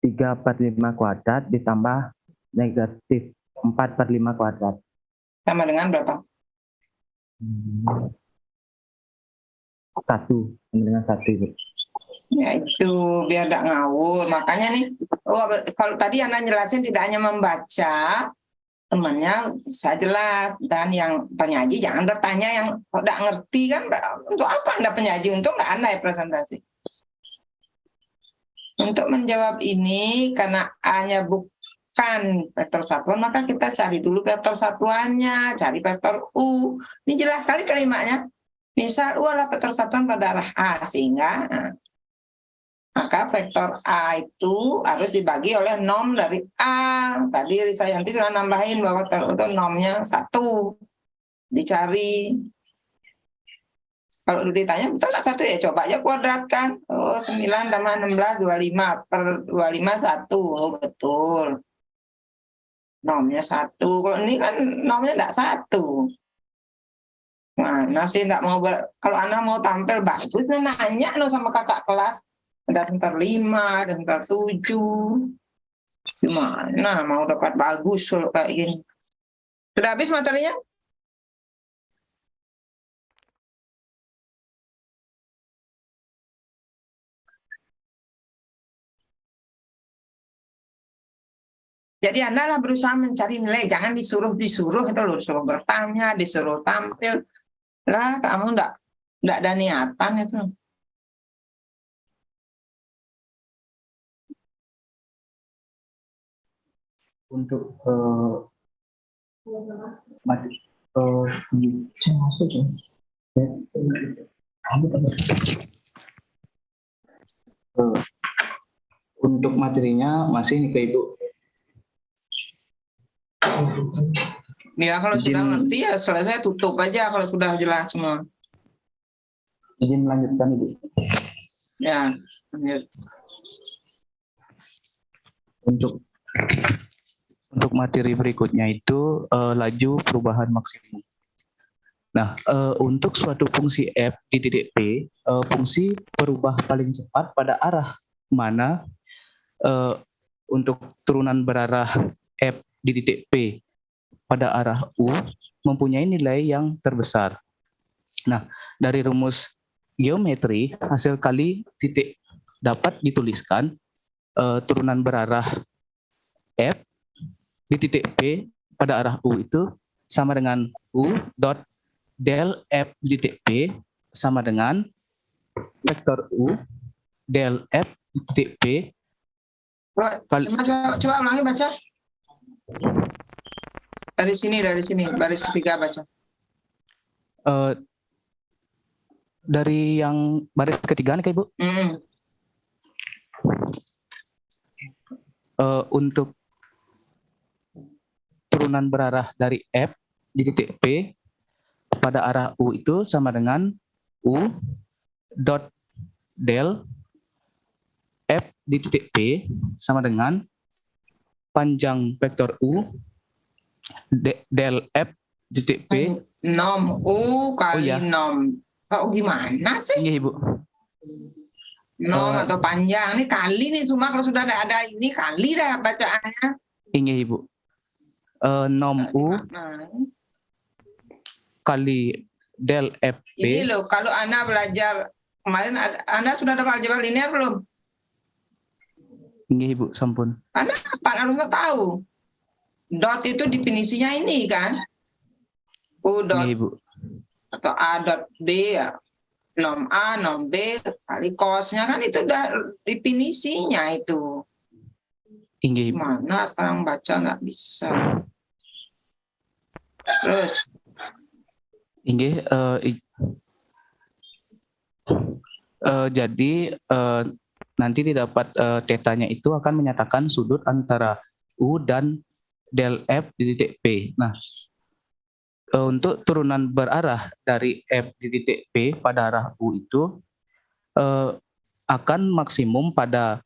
3/5 kuadrat ditambah negatif 4/5 kuadrat. Sama dengan berapa? 1, sama dengan 1, Ibu. Ya itu biar tidak ngawur. Makanya nih, kalau tadi Anda jelasin tidak hanya membaca, temannya bisa jelas. Dan yang penyaji jangan bertanya yang tidak ngerti kan. Untuk apa Anda penyaji? Untuk tidak Anda ya presentasi. Untuk menjawab ini, karena A-nya bukan vektor satuan, maka kita cari dulu vektor satuannya, cari vektor U. Ini jelas sekali kalimatnya. Misal U adalah vektor satuan pada arah A, sehingga maka vektor A itu harus dibagi oleh norm dari A. Tadi Risa Yanti sudah nambahin bahwa vektor U itu normnya 1. Dicari. Kalau ditanya, betul nggak 1 ya? Coba aja kuadratkan. Oh, 9 tambah 16, 25. Per 25, 1. Oh, betul. Normnya 1. Kalau ini kan normnya nggak 1. Mana sih nggak mau, kalau anak mau tampil bagus, nanya no sama kakak kelas. Ada sebentar 5, ada sebentar 7. Gimana mau dapat bagus kalau kayak gini? Sudah habis materinya? Jadi Anda lah berusaha mencari nilai, jangan disuruh-disuruh itu loh, disuruh bertanya, disuruh tampil. Lah kamu enggak ada niatan itu. Untuk untuk materinya masih nih ke Ibu. Ya kalau sudah ngerti ya selesai, tutup aja kalau sudah jelas semua. Izin melanjutkan Ibu. Ya, lanjut. Untuk materi berikutnya itu laju perubahan maksimum. Nah, untuk suatu fungsi f di titik P, fungsi berubah paling cepat pada arah mana untuk turunan berarah f di titik P pada arah U mempunyai nilai yang terbesar. Nah, dari rumus geometri, hasil kali titik dapat dituliskan turunan berarah f di titik P pada arah U itu sama dengan U dot del F di titik P sama dengan vektor U del F di titik P. Coba ulangi baca. Dari sini, baris ketiga baca. Dari yang baris ketiga nih, Ibu. Untuk turunan berarah dari F di titik P pada arah U itu sama dengan U dot del F di titik P sama dengan panjang vektor U del F di titik P nom U kali ya. nom. Oh gimana sih? Iya Ibu. Nom atau panjang ini kali nih, cuma kalau sudah ada ini kali dah bacaannya. Iya Ibu. Nom U kali del FP. Ini loh, kalau Anda belajar kemarin, Anda sudah dapat aljabar linear belum? Iya Ibu, sampun. Anda harusnya tahu. Dot itu definisinya ini kan? U dot Iya Ibu. atau A dot B ya. Nom A, nom B, kali cosnya kan itu udah definisinya itu. Iya Ibu. Mana sekarang baca nggak bisa. Terus? Inggih, jadi nanti didapat tetanya itu akan menyatakan sudut antara U dan del F di titik P. Nah, untuk turunan berarah dari F di titik P pada arah U itu akan maksimum pada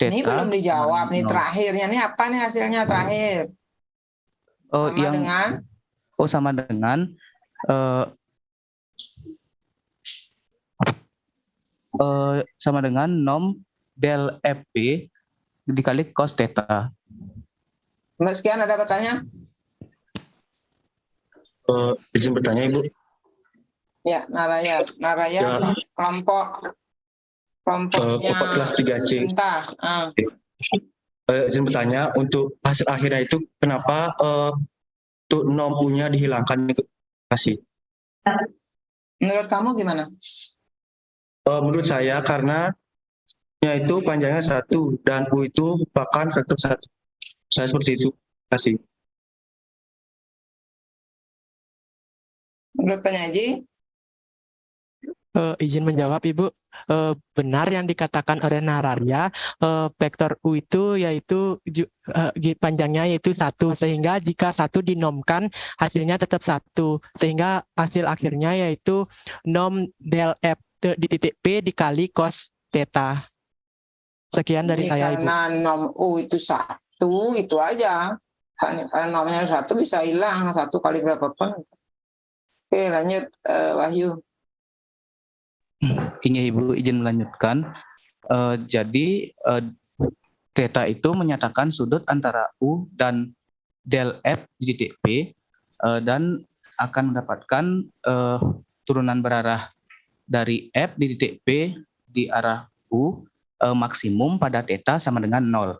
theta. Ini belum dijawab nih, terakhirnya nih apa nih hasilnya terakhir? Sama dengan sama dengan nom del FP dikali cos theta. Sekian, ada pertanyaan? Izin bertanya Ibu. Ya, Naraya ya. Kelompoknya kelas 3C. Sinta. Izin bertanya, untuk hasil akhirnya itu kenapa untuk nom U-nya dihilangkan? Kasih. Menurut kamu gimana? Menurut saya karena itu panjangnya 1 dan U itu merupakan vektor 1. Saya seperti itu. Kasih. Menurut penyaji? Izin menjawab Ibu. Benar yang dikatakan oleh Nararya, vektor U itu yaitu panjangnya yaitu 1, sehingga jika 1 dinomkan hasilnya tetap 1, sehingga hasil akhirnya yaitu nom del F di titik P dikali cos theta. Sekian dari saya Ibu. Karena nom U itu 1 itu aja. Karena nomnya 1 bisa hilang 1 kali berapapun. Oke, lanjut Wahyu. Ini Ibu izin melanjutkan. Jadi theta itu menyatakan sudut antara U dan del F di titik P dan akan mendapatkan turunan berarah dari F di titik P di arah U maksimum pada theta sama dengan 0.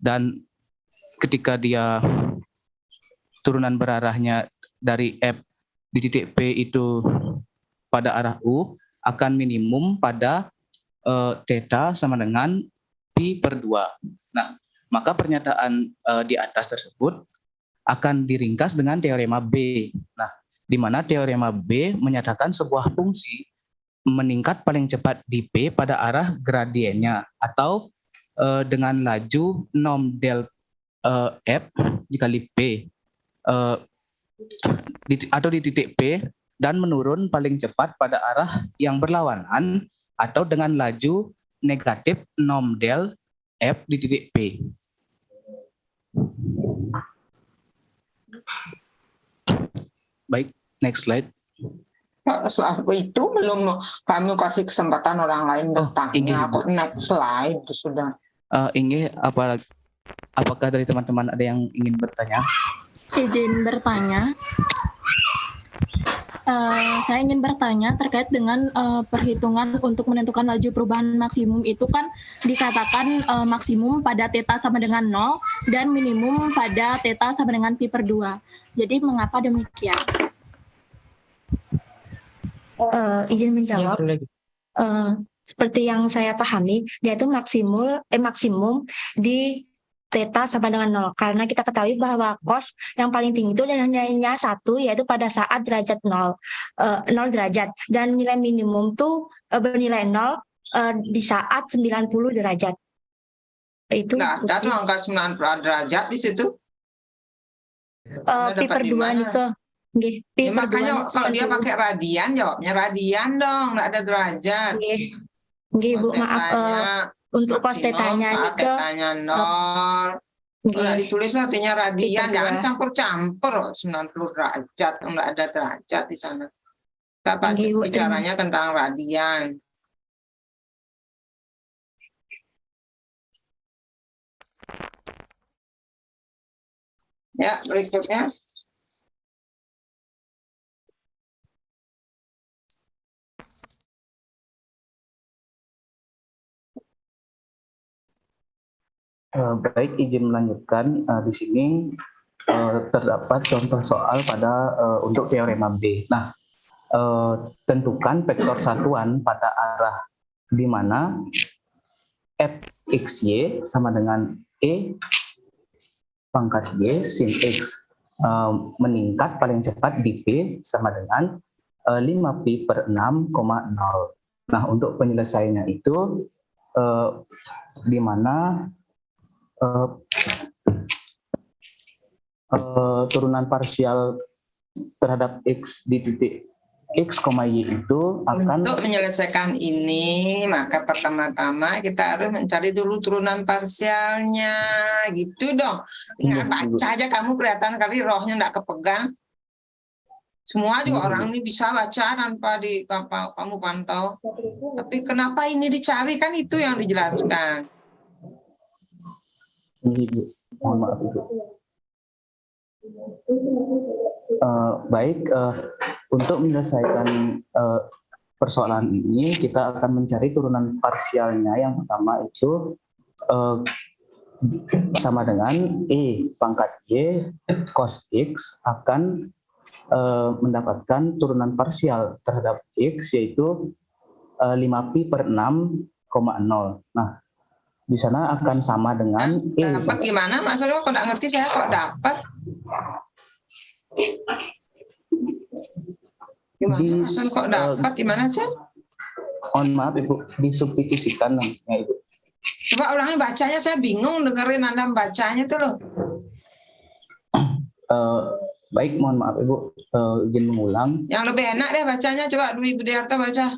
Dan ketika dia turunan berarahnya dari F di titik P itu pada arah U akan minimum pada theta sama dengan pi per 2. Nah, maka pernyataan di atas tersebut akan diringkas dengan teorema B. Nah, di mana teorema B menyatakan sebuah fungsi meningkat paling cepat di P pada arah gradiennya atau dengan laju norm del F dikali P atau di titik P dan menurun paling cepat pada arah yang berlawanan atau dengan laju negatif norm del F di titik P. Baik, next slide. Setelah itu belum kami kasih kesempatan orang lain bertanya. Kok next slide itu sudah. Inge, apakah dari teman-teman ada yang ingin bertanya? Izin bertanya. Saya ingin bertanya terkait dengan perhitungan untuk menentukan laju perubahan maksimum itu kan dikatakan maksimum pada theta sama dengan 0 dan minimum pada theta sama dengan pi per 2. Jadi mengapa demikian? Izin menjawab. Seperti yang saya pahami, dia itu maksimum di theta sama dengan 0. Karena kita ketahui bahwa cos yang paling tinggi itu nilainya 1, yaitu pada saat derajat 0 derajat. Dan nilai minimum tuh bernilai 0 di saat 90 derajat. Itu nggak ada tuh angka 90 derajat di situ. pi per 2 itu. Ya, makanya kalau dia pakai radian, jawabnya radian dong, nggak ada derajat. Bu, maaf. Untuk cos tetanya saat itu tetanya 0. Kalau ditulis artinya radian, jangan campur-campur 90 derajat, nggak ada derajat di sana. Kita bicaranya tentang radian. Ya, berikutnya. Baik, izin melanjutkan. Di sini terdapat contoh soal pada untuk teorema B. Nah, tentukan vektor satuan pada arah di mana fxy sama dengan e pangkat y sin x meningkat paling cepat di V sama dengan 5pi per 6,0. Nah, untuk penyelesaiannya itu di mana turunan parsial terhadap x di titik x, y itu akan untuk menyelesaikan ini, maka pertama-tama kita harus mencari dulu turunan parsialnya, gitu dong. Nggak baca aja kamu kelihatan kali rohnya nggak kepegang. Semua juga orang ini bisa baca tanpa kamu pantau. Tapi kenapa ini dicari, kan itu yang dijelaskan. Ibu, mohon maaf Ibu. Baik, untuk menyelesaikan persoalan ini kita akan mencari turunan parsialnya. Yang pertama itu sama dengan e pangkat y cos x akan mendapatkan turunan parsial terhadap x yaitu 5pi per 6,0. Nah, di sana akan sama dengan E. Dapat gimana maksudnya? Kok nggak ngerti saya kok dapat? Gimana maksudnya kok dapat? Gimana sih? Mohon maaf Ibu, disubstitusikan namanya Ibu. Coba ulangi bacanya, saya bingung dengerin Anda bacanya tuh loh. Baik, mohon maaf Ibu, izin mengulang. Yang lebih enak deh bacanya, coba Dwi Budiarto baca.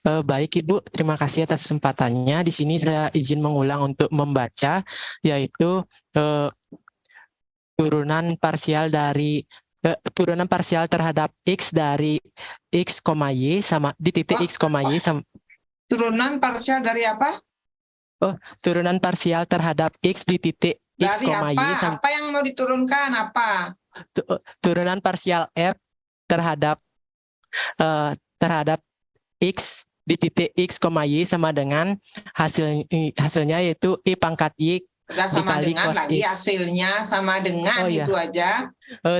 Baik Ibu, terima kasih atas kesempatannya. Di sini saya izin mengulang untuk membaca, yaitu turunan parsial terhadap x dari x, y sama di titik x, y sama. Turunan parsial dari apa? Turunan parsial terhadap x di titik x, dari apa? y sama. Apa yang mau diturunkan? Apa? Turunan parsial f terhadap x di titik X, Y sama dengan hasilnya yaitu I pangkat Y Udah sama dikali dengan cos lagi X. hasilnya sama dengan Oh, iya. itu aja.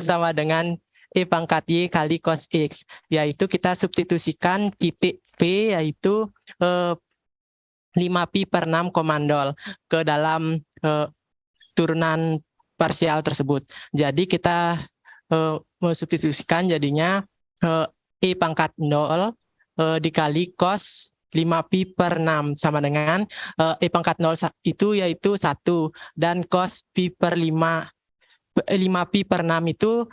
Sama dengan I pangkat Y kali cos X. Yaitu kita substitusikan titik P yaitu 5pi per 6 komandol ke dalam turunan parsial tersebut. Jadi kita mensubstitusikan jadinya I pangkat 0 dikali cos 5pi per 6 sama dengan I pangkat 0 itu yaitu 1 dan cos pi per 5pi per 6 itu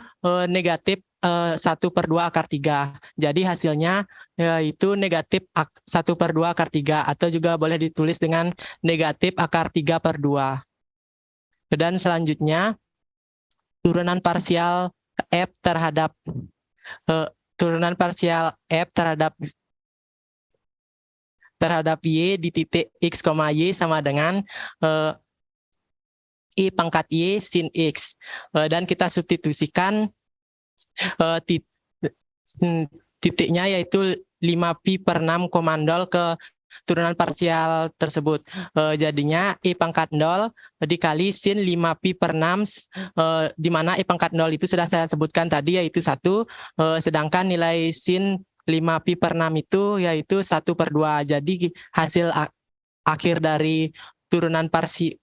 negatif 1 per 2 akar 3. Jadi hasilnya yaitu negatif 1 per 2 akar 3 atau juga boleh ditulis dengan negatif akar 3 per 2. Dan selanjutnya turunan parsial F terhadap Y di titik X, Y sama dengan I pangkat Y sin X. Dan kita substitusikan titiknya yaitu 5pi per 6 komandol ke turunan parsial tersebut. Jadinya I pangkat 0 dikali sin 5pi per 6 di mana I pangkat 0 itu sudah saya sebutkan tadi yaitu 1, sedangkan nilai sin 5pi per 6 itu yaitu 1 per 2. Jadi hasil akhir dari turunan parsial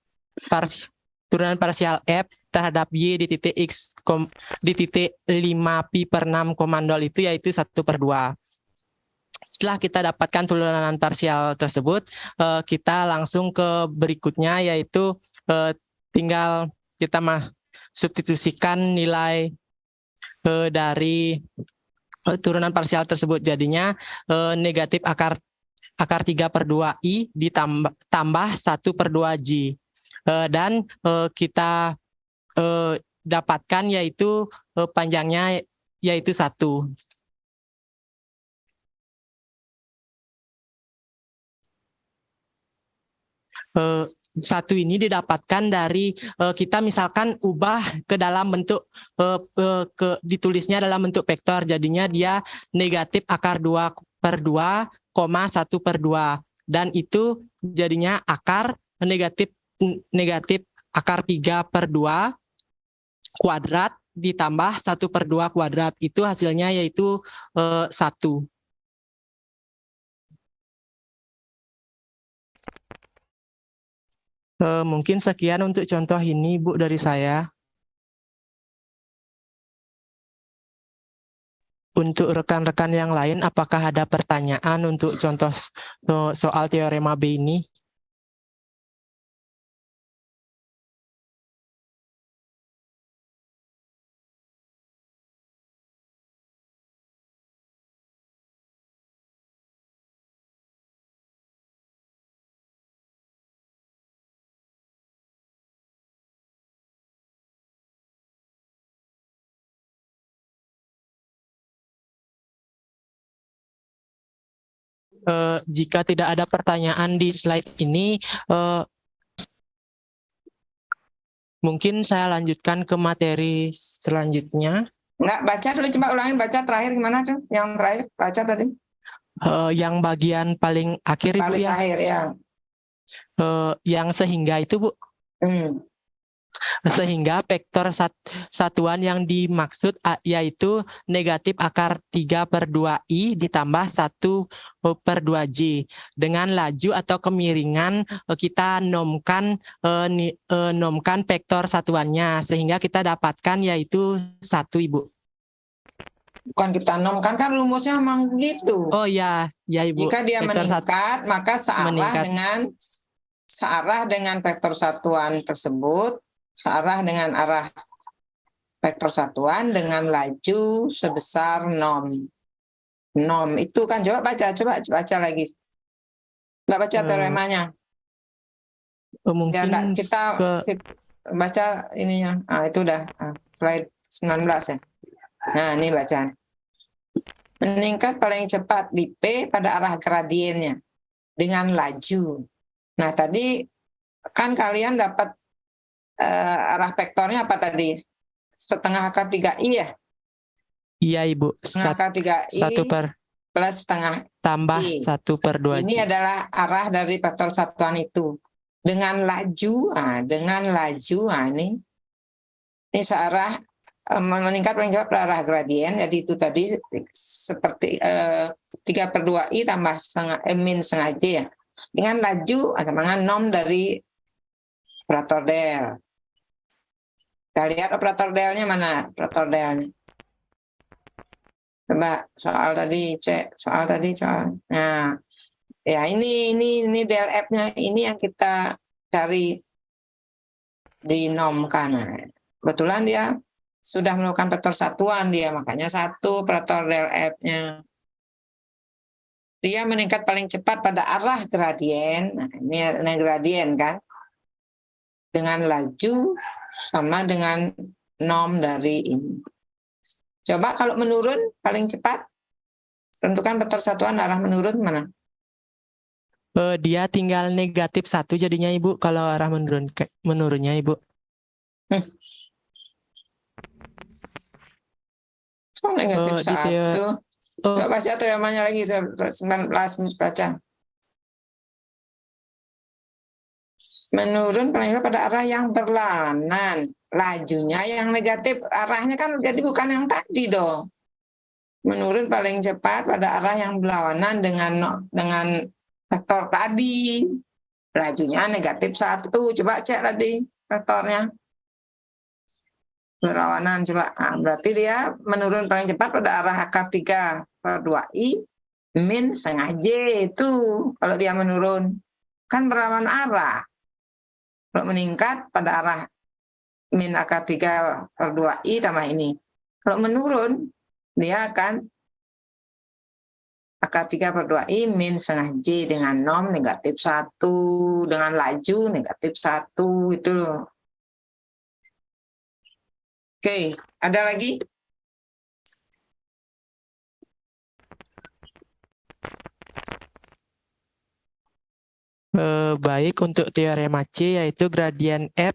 F terhadap Y di titik X di titik 5pi per 6 komandol itu yaitu 1 per 2. Setelah kita dapatkan turunan parsial tersebut, kita langsung ke berikutnya yaitu tinggal kita substitusikan nilai dari turunan parsial tersebut. Jadinya negatif akar 3 per 2i ditambah 1 per 2j. Dan kita dapatkan yaitu panjangnya yaitu 1. Satu ini didapatkan dari kita misalkan ubah ke dalam bentuk ditulisnya dalam bentuk vektor, jadinya dia negatif akar 2 per 2, 1 per 2, dan itu jadinya akar negatif akar 3 per 2 kuadrat ditambah 1 per 2 kuadrat, itu hasilnya yaitu 1. Mungkin sekian untuk contoh ini, Bu, dari saya. Untuk rekan-rekan yang lain, apakah ada pertanyaan untuk contoh soal teorema B ini? Jika tidak ada pertanyaan di slide ini, mungkin saya lanjutkan ke materi selanjutnya. Enggak, baca dulu, coba ulangin, baca terakhir gimana tuh? Yang terakhir, baca tadi. Yang bagian paling akhir, Ibu, Paling ya. akhir, ya. Yang sehingga itu, Bu. Sehingga vektor satuan yang dimaksud yaitu negatif akar 3 per 2i ditambah 1 per 2j. Dengan laju atau kemiringan kita nomkan vektor satuannya sehingga kita dapatkan yaitu 1, Ibu. Bukan kita nomkan, kan rumusnya memang begitu. Oh ya, ya, Ibu. Jika dia vektor meningkat, maka searah dengan vektor satuan tersebut, searah dengan arah vektor satuan dengan laju sebesar nom. Nom itu kan, coba baca lagi. Nggak baca teoremanya. Mungkin kita baca ininya. Itu udah slide 19 ya. Nah, ini bacaan. Meningkat paling cepat di P pada arah gradiennya dengan laju. Nah, tadi kan kalian dapat arah vektornya apa tadi? Setengah akar 3i ya? Iya, Ibu. Setengah akar 3i. 1 per plus setengah tambah Y. 1/2 Ini J. adalah arah dari faktor satuan itu. Dengan laju, ini searah meningkat paling cepat pada arah gradien. Jadi itu tadi seperti 3/2 I tambah min setengah J ya. Dengan laju dengan nom dari operator del. Kita lihat operator delnya mana? Operator delnya. Coba soal tadi cek soal. Nah, ya ini del F-nya ini yang kita cari di nom kanan. Kebetulan dia sudah melakukan vektor satuan dia, makanya 1 operator del F-nya. Dia meningkat paling cepat pada arah gradien. Nah, ini gradien kan. Dengan laju sama dengan nom dari ini. Coba kalau menurun paling cepat, tentukan vektor satuan arah menurun mana? Dia tinggal negatif 1 jadinya Ibu kalau arah menurunnya Ibu. Oh, negatif 1. Coba baca teoremanya lagi, 19 baca. Menurun paling cepat pada arah yang berlawanan. Lajunya yang negatif, arahnya kan jadi bukan yang tadi dong. Menurun paling cepat pada arah yang berlawanan dengan vektor tadi. Lajunya negatif 1. Coba cek tadi vektornya. Berlawanan coba. Nah, berarti dia menurun paling cepat pada arah akar 3/2I min setengah J itu kalau dia menurun. Kan berlawanan arah. Kalau meningkat pada arah min akar 3/2I tambah ini. Kalau menurun, dia akan akar 3/2I min setengah J dengan nom negatif 1. Dengan laju negatif 1. Itu loh. Oke, ada lagi? Baik, untuk teorema C yaitu gradien F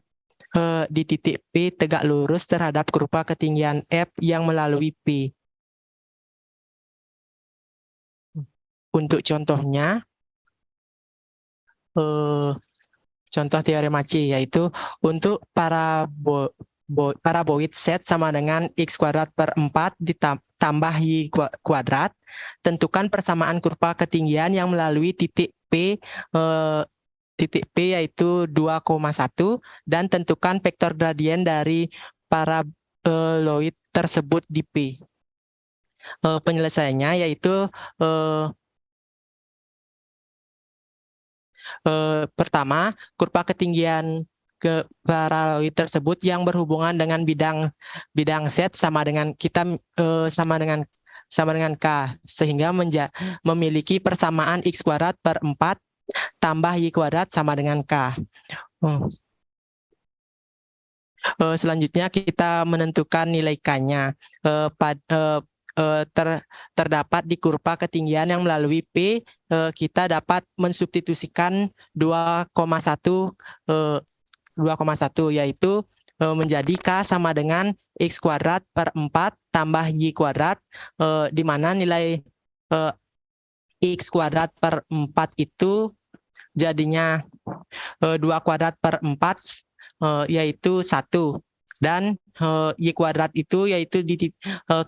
di titik P tegak lurus terhadap kurva ketinggian F yang melalui P. Untuk contohnya, contoh teorema C yaitu untuk paraboid set sama dengan X²/4 ditambah Y kuadrat, tentukan persamaan kurva ketinggian yang melalui titik P yaitu 2,1 dan tentukan vektor gradien dari paraboloid tersebut di P. Penyelesaiannya yaitu pertama, kurva ketinggian ke paraboloid tersebut yang berhubungan dengan bidang set sama dengan sama dengan K, sehingga memiliki persamaan X²/4 tambah Y kuadrat sama dengan K. Selanjutnya kita menentukan nilai K-nya. Terdapat di kurva ketinggian yang melalui P, kita dapat mensubstitusikan 2,1 yaitu menjadi K sama dengan X²/4 tambah Y kuadrat, di mana nilai X²/4 itu jadinya 2²/4 yaitu 1. Dan Y kuadrat itu yaitu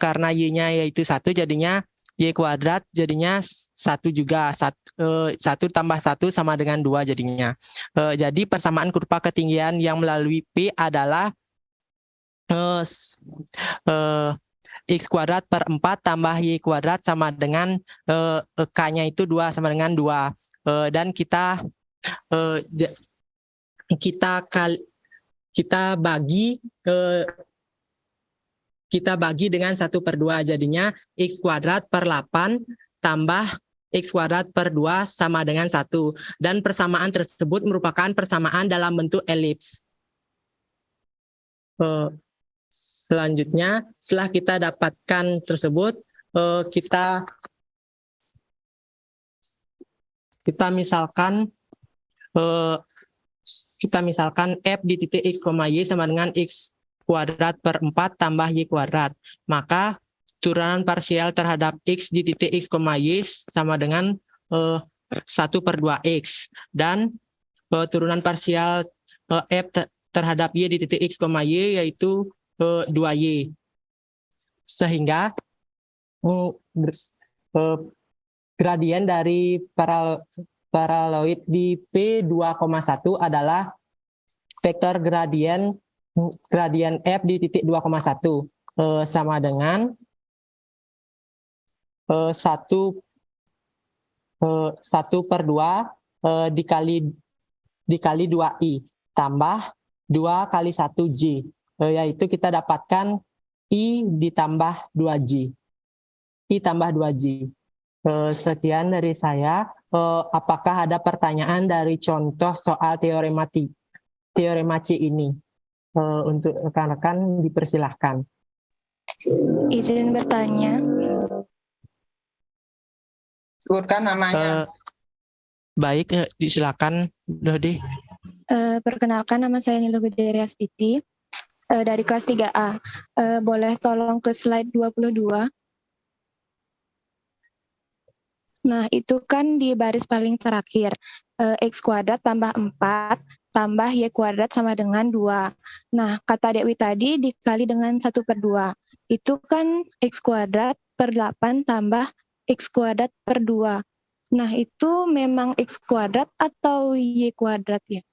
karena Y-nya yaitu 1 jadinya Y kuadrat jadinya 1 juga. 1 tambah 1 sama dengan 2 jadinya. Jadi persamaan kurva ketinggian yang melalui P adalah X²/4 tambah Y kuadrat sama dengan K-nya itu 2 sama dengan 2. Dan kita bagi dengan 1/2 jadinya X²/8 tambah X²/2 sama dengan 1. Dan persamaan tersebut merupakan persamaan dalam bentuk elips. Selanjutnya, setelah kita dapatkan tersebut, kita misalkan F di titik X, Y sama dengan X²/4 tambah Y kuadrat. Maka turunan parsial terhadap X di titik X, Y sama dengan 1/2X. Dan turunan parsial F terhadap Y di titik X, Y yaitu 2Y. Sehingga gradien dari paraloid di P2,1 adalah vektor gradien F di titik 2,1 sama dengan 1/2 dikali 2i tambah 2 kali 1j, yaitu kita dapatkan i ditambah 2j. Sekian dari saya. Apakah ada pertanyaan dari contoh soal teorema C ini? Untuk rekan-rekan dipersilahkan. Izin bertanya. Sebutkan namanya. Baik, disilakan Dodi. Perkenalkan, nama saya Nilo Guderi Astiti dari kelas 3A. Boleh tolong ke slide 22? Nah, itu kan di baris paling terakhir. X kuadrat tambah 4 tambah Y kuadrat sama dengan 2. Nah, kata Dewi tadi dikali dengan 1/2. Itu kan X kuadrat per 8 tambah X kuadrat per 2. Nah, itu memang X kuadrat atau Y kuadrat ya?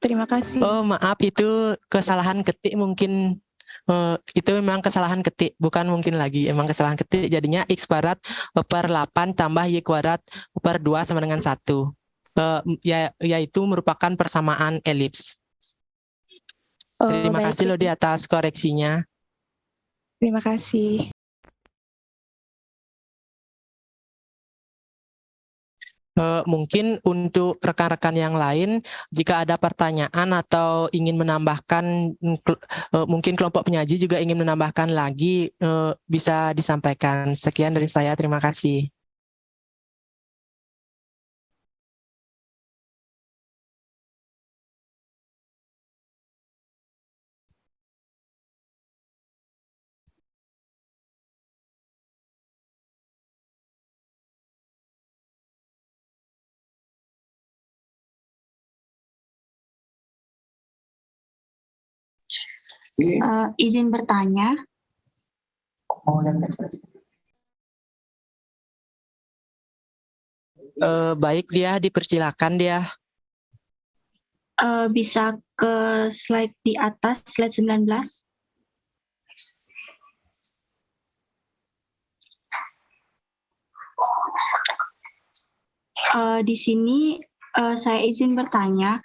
Terima kasih. Oh, maaf, itu kesalahan ketik mungkin. Itu memang kesalahan ketik, bukan mungkin lagi, emang kesalahan ketik. Jadinya X kuadrat per 8 tambah Y kuadrat per 2 sama dengan 1. Yaitu merupakan persamaan elips. Terima kasih loh di atas koreksinya. Terima kasih. Mungkin untuk rekan-rekan yang lain, jika ada pertanyaan atau ingin menambahkan, mungkin kelompok penyaji juga ingin menambahkan lagi, bisa disampaikan. Sekian dari saya, terima kasih. Izin bertanya. Baik, dia dipersilakan dia. Bisa ke slide di atas, slide 19. Di sini saya izin bertanya,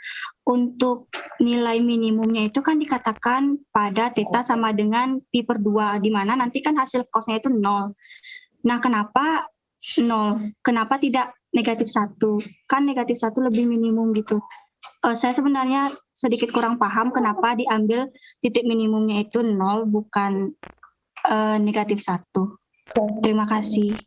untuk nilai minimumnya itu kan dikatakan pada theta sama dengan pi per 2, di mana nanti kan hasil cosnya itu 0. Nah, kenapa 0? Kenapa tidak negatif 1? Kan negatif 1 lebih minimum gitu. Saya sebenarnya sedikit kurang paham kenapa diambil titik minimumnya itu 0, bukan negatif 1. Terima kasih.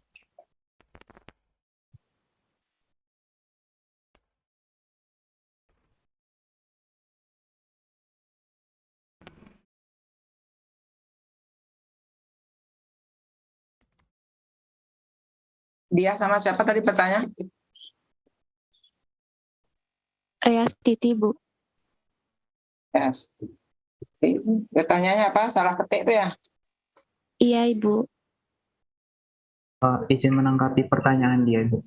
Dia sama siapa tadi bertanya? Reastiti, Bu. Yes. Bertanyanya apa? Salah ketik itu ya? Iya, Ibu. Izin menanggapi pertanyaan dia, Ibu.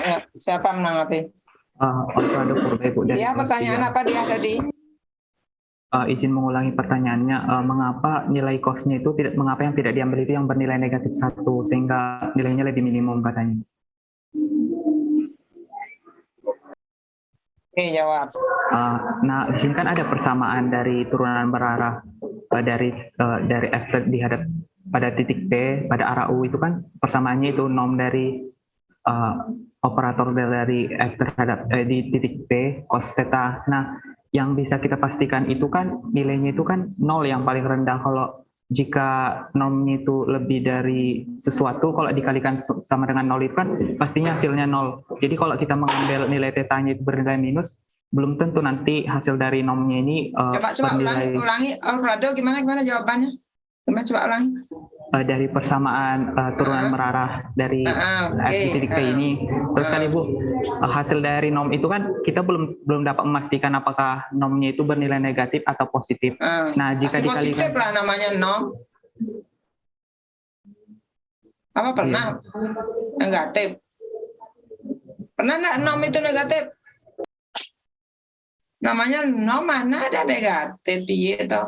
Ya, siapa menanggapi? Ada Purba, Ibu. Dari Dia kelas pertanyaan 3. apa dia tadi? Izin mengulangi pertanyaannya, mengapa nilai cos-nya itu mengapa yang tidak diambil itu yang bernilai negatif 1 sehingga nilainya lebih minimum katanya? Oke, jawab. Nah, di sini kan ada persamaan dari turunan berarah dari F dihadap pada titik P pada arah U, itu kan persamaannya itu norm dari operator dari F terhadap di titik P cos theta. Nah, yang bisa kita pastikan itu kan nilainya itu kan 0 yang paling rendah. Kalau jika normnya itu lebih dari sesuatu, kalau dikalikan sama dengan 0 itu kan pastinya hasilnya 0. Jadi kalau kita mengambil nilai tetanya itu bernilai minus, belum tentu nanti hasil dari normnya ini Coba bernilai... ulangi, Alfredo, gimana jawabannya? Coba ulang. Dari persamaan turunan merarah dari F di titik P ini. Terus kan Ibu, hasil dari norm itu kan kita belum dapat memastikan apakah normnya itu bernilai negatif atau positif. Nah, jika Pasti positif dikalikan lah namanya norm. Apa pernah negatif? Pernah enggak norm itu negatif? Namanya norm mana ada negatif gitu.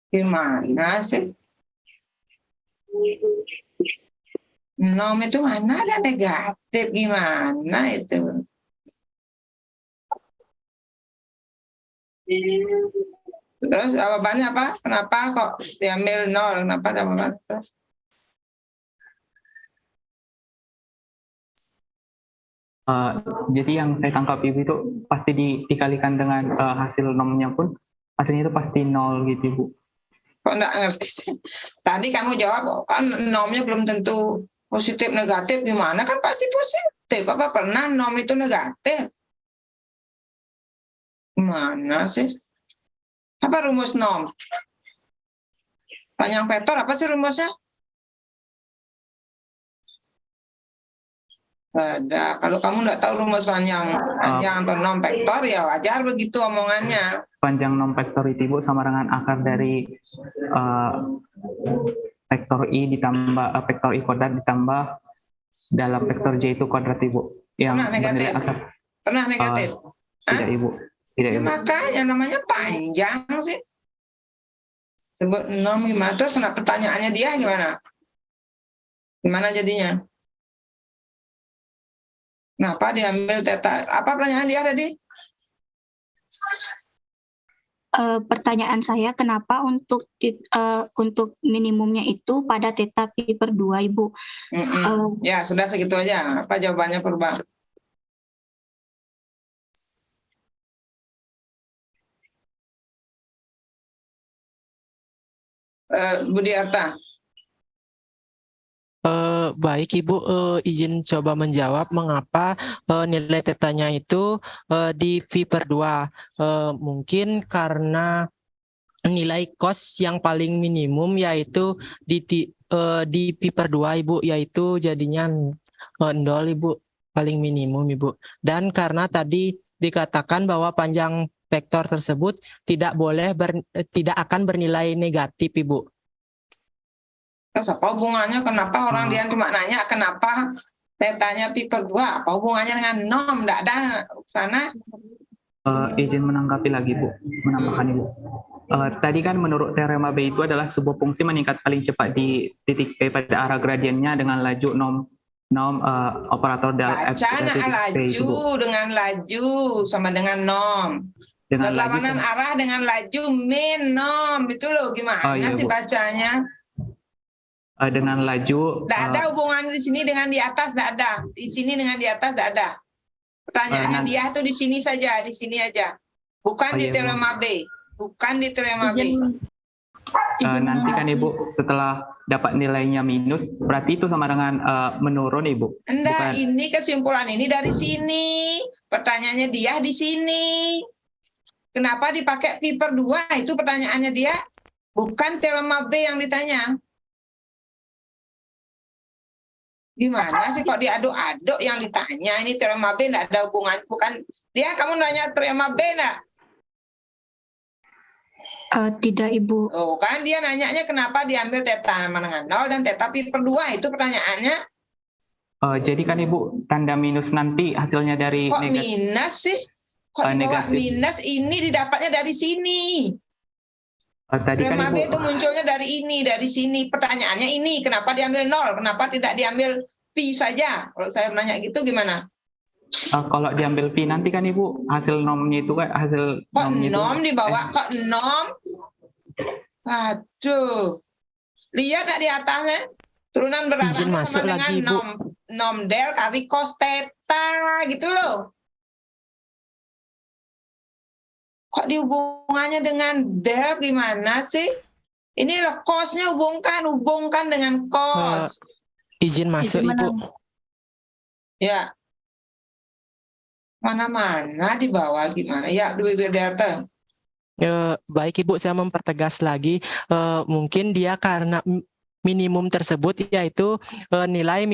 Gimana sih? Norm itu mana ada negatif, gimana itu? Terus jawabannya apa? Kenapa kok diambil 0? Kenapa jawaban terus? Jadi yang saya tangkap Ibu itu pasti dikalikan dengan hasil nomnya pun hasilnya itu pasti 0 gitu Ibu. Kok enggak ngerti sih? Tadi kamu jawab kan nomnya belum tentu positif negatif, gimana kan pasti positif. Apa pernah nom itu negatif? Gimana sih? Apa rumus nom? Panjang vektor apa sih rumusnya? Ada. Kalau kamu nggak tahu rumus panjang atau nom vektor, ya wajar begitu omongannya. Panjang nom vektor itu Ibu sama dengan akar dari vektor I ditambah vektor I kuadrat ditambah dalam vektor J itu kuadrat Ibu. Yang Pernah negatif? Pernah negatif? Tidak Ibu. Tidak Ya, Ibu. makanya namanya panjang sih. Sebut nom gimana? Terus pertanyaannya dia gimana? Gimana jadinya? Kenapa diambil teta? Apa pertanyaan dia tadi? Pertanyaan saya, kenapa untuk minimumnya itu pada teta pi per 2, Ibu? Ya, sudah segitu aja. Apa jawabannya Purba? Budi Arta. Baik Ibu, izin coba menjawab mengapa nilai tetanya itu di pi per 2. Mungkin karena nilai cos yang paling minimum yaitu di pi per 2 Ibu, yaitu jadinya 0 Ibu, paling minimum Ibu. Dan karena tadi dikatakan bahwa panjang vektor tersebut tidak akan bernilai negatif Ibu. Terus apa hubungannya? Kenapa orang dia cuma nanya kenapa tetanya pi per 2? Apa hubungannya dengan nom? Tidak ada sana. Izin menanggapi lagi Bu, menambahkan Ibu. Tadi kan menurut teorema B itu adalah sebuah fungsi meningkat paling cepat di titik P pada arah gradiennya dengan laju nom operator del F titik laju P itu, Bu. dengan laju sama dengan nom. Dengan Berlawanan arah dengan laju min nom. Itu loh gimana iya, sih Bu. bacanya? Dengan laju Tidak ada hubungan di sini dengan di atas, tidak ada. Di sini dengan di atas tidak ada. Pertanyaannya dia tuh di sini saja, di sini aja. Bukan di teorema B. Bukan di teorema B. Nanti kan Ibu setelah dapat nilainya minus, berarti itu sama dengan menurun Ibu? Enggak, ini kesimpulan ini dari sini. Pertanyaannya dia di sini. Kenapa dipakai pi per 2? Itu pertanyaannya dia. Bukan teorema B yang ditanya. Gimana sih kok diaduk-aduk yang ditanya? Ini teorema B enggak ada hubungan. Bukan dia, kamu nanya teorema B enggak? Tidak Ibu. Oh, kan dia nanyanya kenapa diambil teta sama dengan 0 dan teta pi per 2. Itu pertanyaannya. Jadi kan Ibu tanda minus nanti hasilnya dari kok minus sih? Kok dibawa minus? Ini didapatnya dari sini. Tadi kan Teorema Ibu, B itu munculnya dari ini, dari sini. Pertanyaannya ini, kenapa diambil 0? Kenapa tidak diambil pi saja? Kalau saya menanya gitu gimana? kalau diambil pi nanti kan Ibu hasil nomnya itu kan hasil kok nom dibawa kok nom? Aduh. Lihat nggak di atasnya? Turunan berarah sama dengan lagi, nom del kali cos theta gitu loh. Kok dihubungannya dengan del gimana sih? Ini loh cosnya hubungkan dengan cos. Izin masuk Ibu. Ya. Mana-mana di bawah gimana? Ya, Dwi Widarta. Baik Ibu, saya mempertegas lagi. Mungkin dia karena minimum tersebut yaitu nilai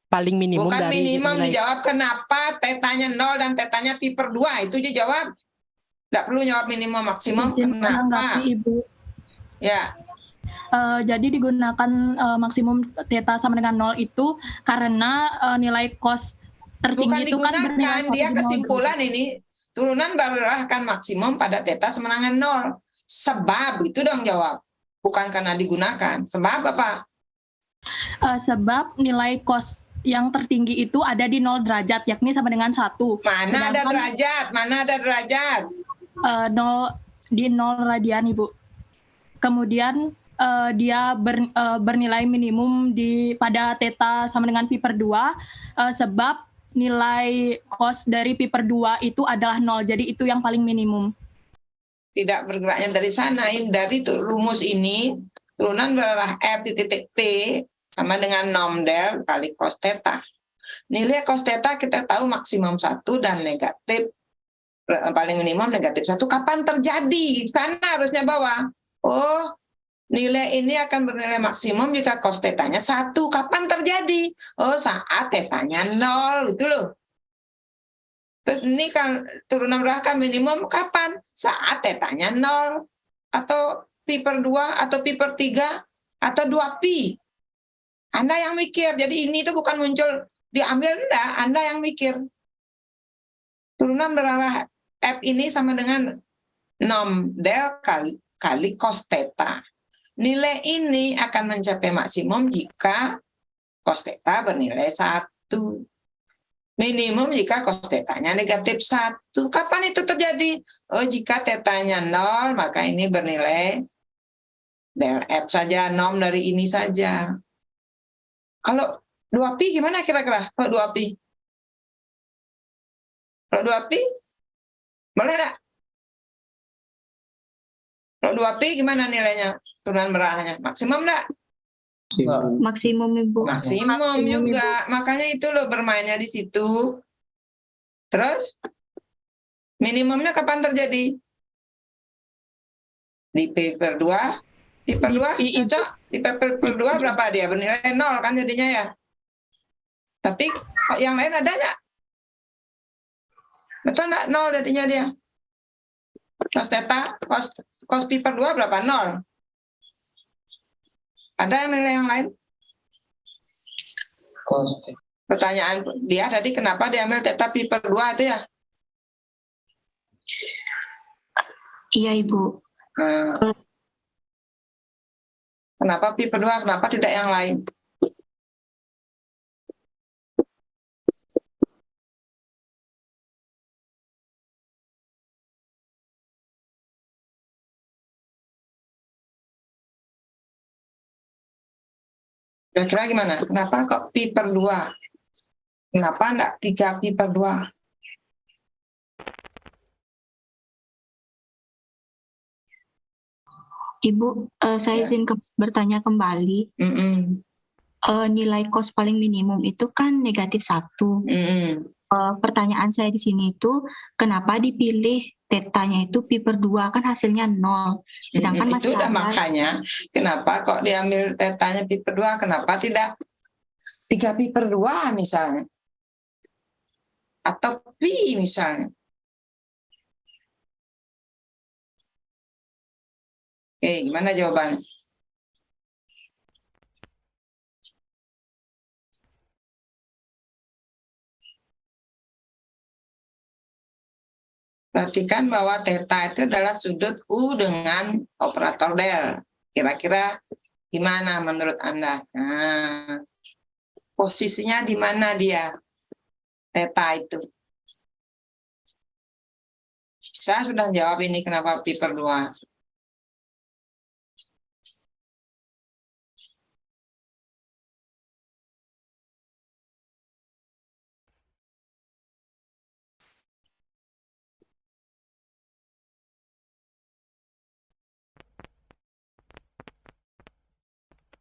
paling minimum Bukan dari minimum, nilai. dijawab kenapa tetanya 0 dan tetanya pi per 2. Itu dijawab. Tidak perlu jawab minimum maksimum. Izin Kenapa? menanggapi, Ibu. Ya. Jadi digunakan maksimum theta sama dengan 0 itu karena nilai cos tertinggi Bukan itu kan digunakan, bernilai dia 1,0. kesimpulan ini. Turunan berarahkan maksimum pada theta sama dengan 0. Sebab, itu dong jawab. Bukan karena digunakan. Sebab apa? Sebab nilai cos yang tertinggi itu ada di 0 derajat, yakni sama dengan 1. Mana ada derajat? Mana ada derajat? 0 di 0 radian, Ibu. Kemudian dia bernilai minimum pada theta sama dengan pi per 2 sebab nilai cos dari pi per 2 itu adalah 0. Jadi itu yang paling minimum. Tidak bergeraknya dari sana. Dari rumus ini, turunan berarah F di titik P sama dengan nom del kali cos theta. Nilai cos theta kita tahu maksimum 1 dan negatif, paling minimum negatif 1. Kapan terjadi? Sana harusnya bawah. Oh, nilai ini akan bernilai maksimum jika cos theta-nya 1. Kapan terjadi? Oh, saat theta-nya 0, gitu loh. Terus ini kan turunan berarah minimum kapan? Saat theta-nya 0, atau pi per 2, atau pi per 3, atau 2pi. Anda yang mikir. Jadi ini tuh bukan muncul diambil, enggak. Anda yang mikir. Turunan berarah F ini sama dengan nom del kali cos theta. Nilai ini akan mencapai maksimum jika cos theta bernilai 1. Minimum jika cos theta-nya negatif 1. Kapan itu terjadi? Oh, jika theta-nya 0, maka ini bernilai del F saja, nom dari ini saja. Kalau 2pi gimana kira-kira? Kalau 2pi? Kalau 2pi? Boleh enggak? Kalau 2pi gimana nilainya? Turunan berarahnya. Maksimum enggak? Maksimum, Ibu. Maksimum juga. Makanya itu loh bermainnya di situ. Terus minimumnya kapan terjadi? Di P per 2. Pi per 2 cocok? Di P per 2 berapa dia? Bernilai 0 kan jadinya ya. Tapi yang lain ada nggak? Betul nggak? 0 jadinya dia. Cos theta, cos pi per 2 berapa? 0. Ada nilai yang lain? Pertanyaan dia tadi kenapa diambil theta pi per 2 itu ya? Iya, Ibu. Kenapa pi per 2? Kenapa tidak yang lain? Kira-kira gimana? Kenapa kok pi per 2? Kenapa enggak 3 pi per 2? Ibu, saya izin bertanya kembali. Nilai cos paling minimum itu kan negatif 1. Pertanyaan saya di sini itu, kenapa dipilih tetanya itu pi per 2? Kan hasilnya 0. Sedangkan Itu masih udah ada. makanya, kenapa kok diambil tetanya pi per 2? Kenapa tidak 3 pi per 2 misalnya? Atau pi misalnya? Oke, gimana jawabannya? Perhatikan bahwa theta itu adalah sudut U dengan operator del. Kira-kira gimana menurut Anda? Nah, posisinya di mana dia? Theta itu. Saya sudah jawab ini kenapa pi per 2.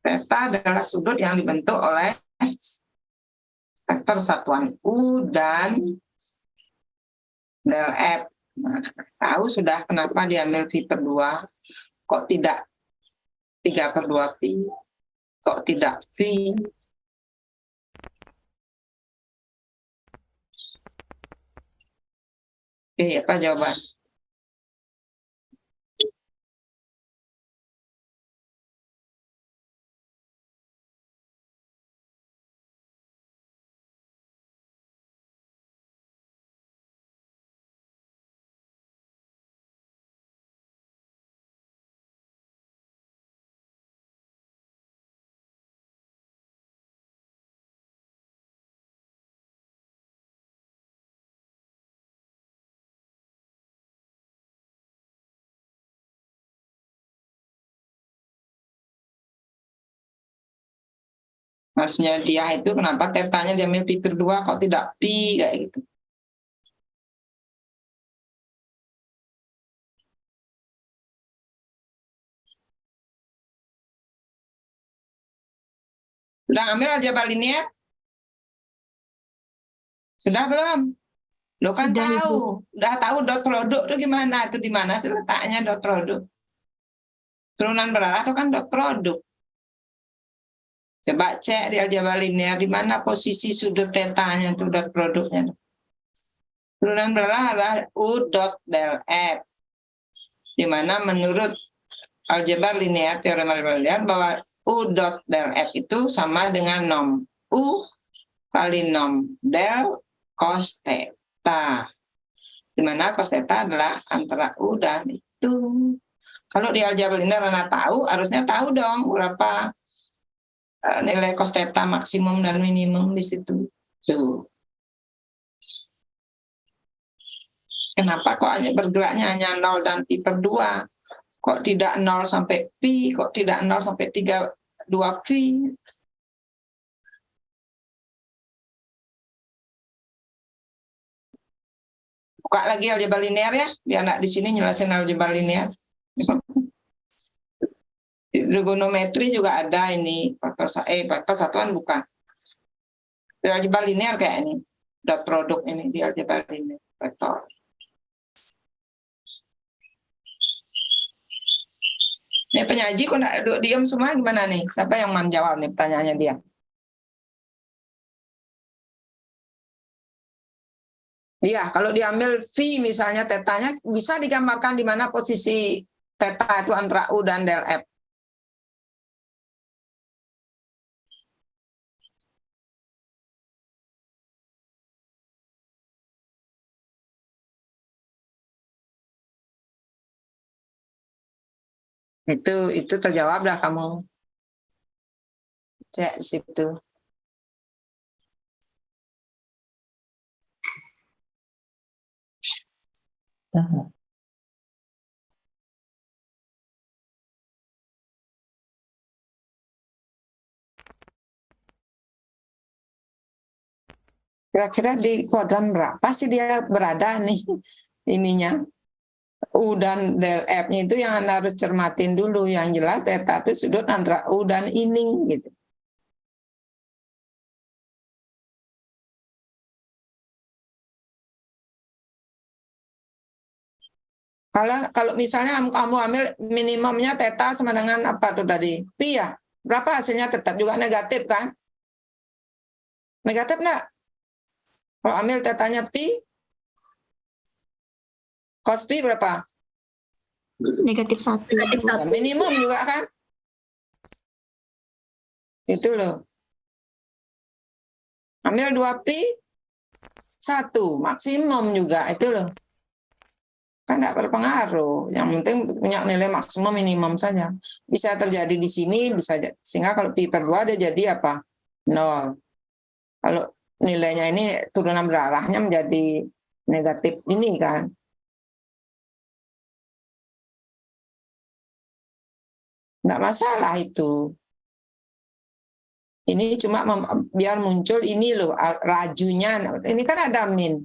Theta adalah sudut yang dibentuk oleh vektor satuan U dan del F. Nah, tahu sudah kenapa diambil V/2, kok tidak 3/2 pi, kok tidak V. Oke, apa jawaban? Maksudnya dia itu kenapa tetanya diambil pi/2 kok tidak pi kayak gitu. Sudah ambil aljabar linear? Sudah belum? Lo kan Sudah, tahu, udah tahu dot produk itu gimana, itu di mana sih letaknya dot produk? Turunan berarah itu kan dot produk. Coba cek di aljabar linear di mana posisi sudut tetanya itu dot produknya. Turunan berarah adalah U dot del F. Di mana menurut aljabar linear, teorema aljabar linear bahwa U dot del F itu sama dengan nom U kali nom del cos theta. Di mana cos theta adalah antara U dan itu. Kalau di aljabar linear Anda tahu, harusnya tahu dong berapa nilai cos theta maksimum dan minimum di situ. Tuh. Kenapa kok hanya bergeraknya hanya 0 dan pi/2? Kok tidak 0 sampai pi? Kok tidak 0 sampai 2 pi? Buka lagi aljabar linear ya, biar anak di sini nyelesain aljabar linear. Trigonometri juga ada ini, faktor satuan bukan. Di aljabar linear kayak ini, dot produk ini di aljabar linear, vektor. Ini penyaji kok enggak diam semua gimana nih? Siapa yang menjawab nih pertanyaannya dia? Iya, kalau diambil V misalnya tetanya bisa digambarkan di mana posisi teta itu antara U dan del F. Itu terjawab dah kamu. Cek di situ. Kira-kira di kuadran berapa sih dia berada nih ininya? U dan del F-nya itu yang Anda harus cermatin dulu. Yang jelas theta itu sudut antara U dan ini gitu. Kalau misalnya kamu ambil minimumnya theta sama dengan apa tuh tadi? Pi ya? Berapa hasilnya tetap juga negatif kan? Negatif enggak? Kalau ambil tetanya pi, cos pi berapa? -1. Ya, minimum juga kan? Itu loh. Ambil 2 pi, 1 maksimum juga itu loh. Kan tidak berpengaruh. Yang penting punya nilai maksimum minimum saja. Bisa terjadi di sini, bisa sehingga kalau pi/2 dia jadi apa? 0. Kalau nilainya ini turunan berarahnya menjadi negatif ini kan. Enggak masalah itu. Ini cuma biar muncul ini loh, lajunya. Ini kan ada min.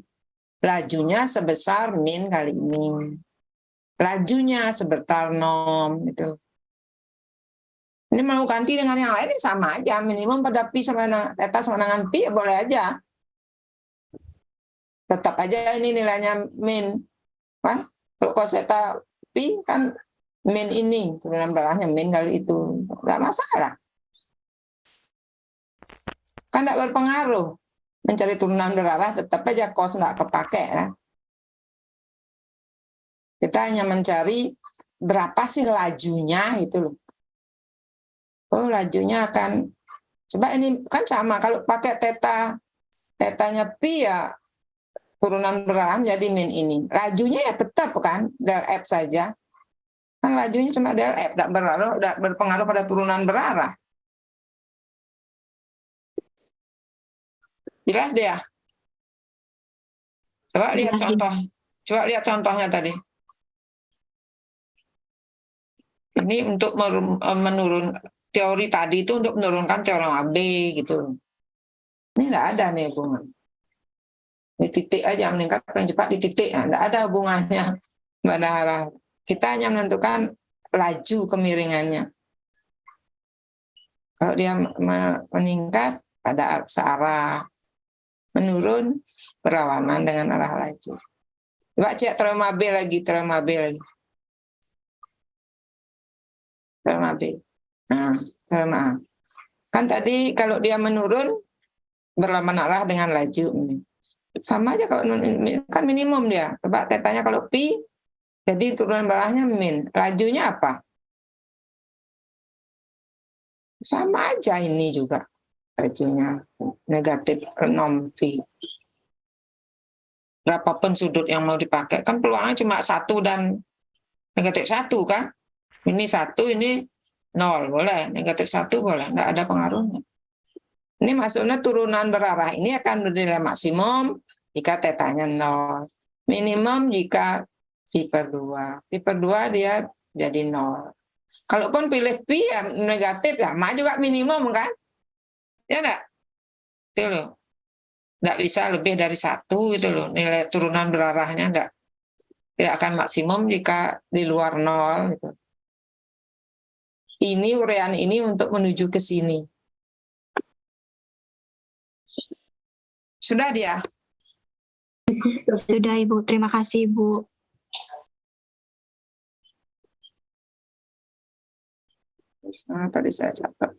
Lajunya sebesar min kali ini. Lajunya sebesar nom. Gitu. Ini mau ganti dengan yang lain sama aja. Minimum pada pi sama theta sama dengan pi boleh aja. tetap aja ini nilainya min. Kan? Kalau cos theta pi kan min ini, turunan berarahnya min kali itu. Nggak masalah. Kan nggak berpengaruh. Mencari turunan berarah tetap aja cos nggak kepake ya. Kita hanya mencari berapa sih lajunya gitu loh. Oh, lajunya akan, coba ini kan sama, kalau pakai tetanya pi ya turunan berarah jadi min ini. Lajunya ya tetap kan del F saja. Kan lajunya cuma del F, tidak berpengaruh pada turunan berarah. Jelas dia? Coba lihat contoh. Coba lihat contohnya tadi. Ini untuk menurun teori tadi itu untuk menurunkan teorema AB gitu. Ini tidak ada nih hubungan. Di titik aja meningkat paling cepat di titik, tidak ada hubungannya pada arah. Kita hanya menentukan laju kemiringannya. Kalau dia meningkat pada searah, menurun berlawanan dengan arah laju. Coba cek teorema B lagi, teorema B lagi. Teorema B. Nah, teorema A. Kan tadi kalau dia menurun berlawanan arah dengan laju. Sama aja kalau kan minimum dia. Coba tetanya kalau pi, jadi turunan berarahnya min. Lajunya apa? Sama aja ini juga. Lajunya negatif 6 pi. Berapapun sudut yang mau dipakai, kan peluangnya cuma 1 dan negatif 1 kan? Ini 1, ini 0, boleh. Negatif 1 boleh, nggak ada pengaruhnya. Ini maksudnya turunan berarah ini akan bernilai maksimum jika tetanya 0. Minimum jika pi per 2. Pi per 2 dia jadi 0. Kalaupun pilih pi ya negatif ya, mah juga minimum kan? Ya enggak? Itu loh. Nggak bisa lebih dari 1 gitu loh. Nilai turunan berarahnya tidak akan maksimum jika di luar 0 gitu. Ini urean ini untuk menuju ke sini. Sudah dia? Sudah Ibu, terima kasih Ibu. Tadi saya catat.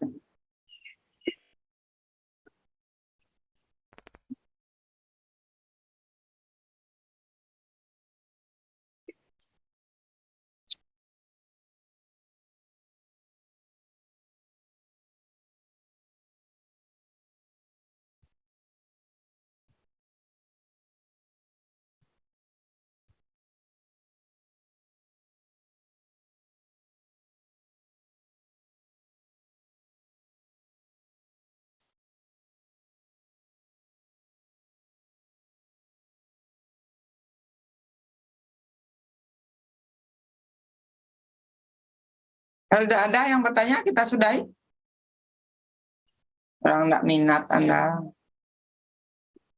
Kalau tidak ada yang bertanya, kita sudahi. Orang tidak minat Anda.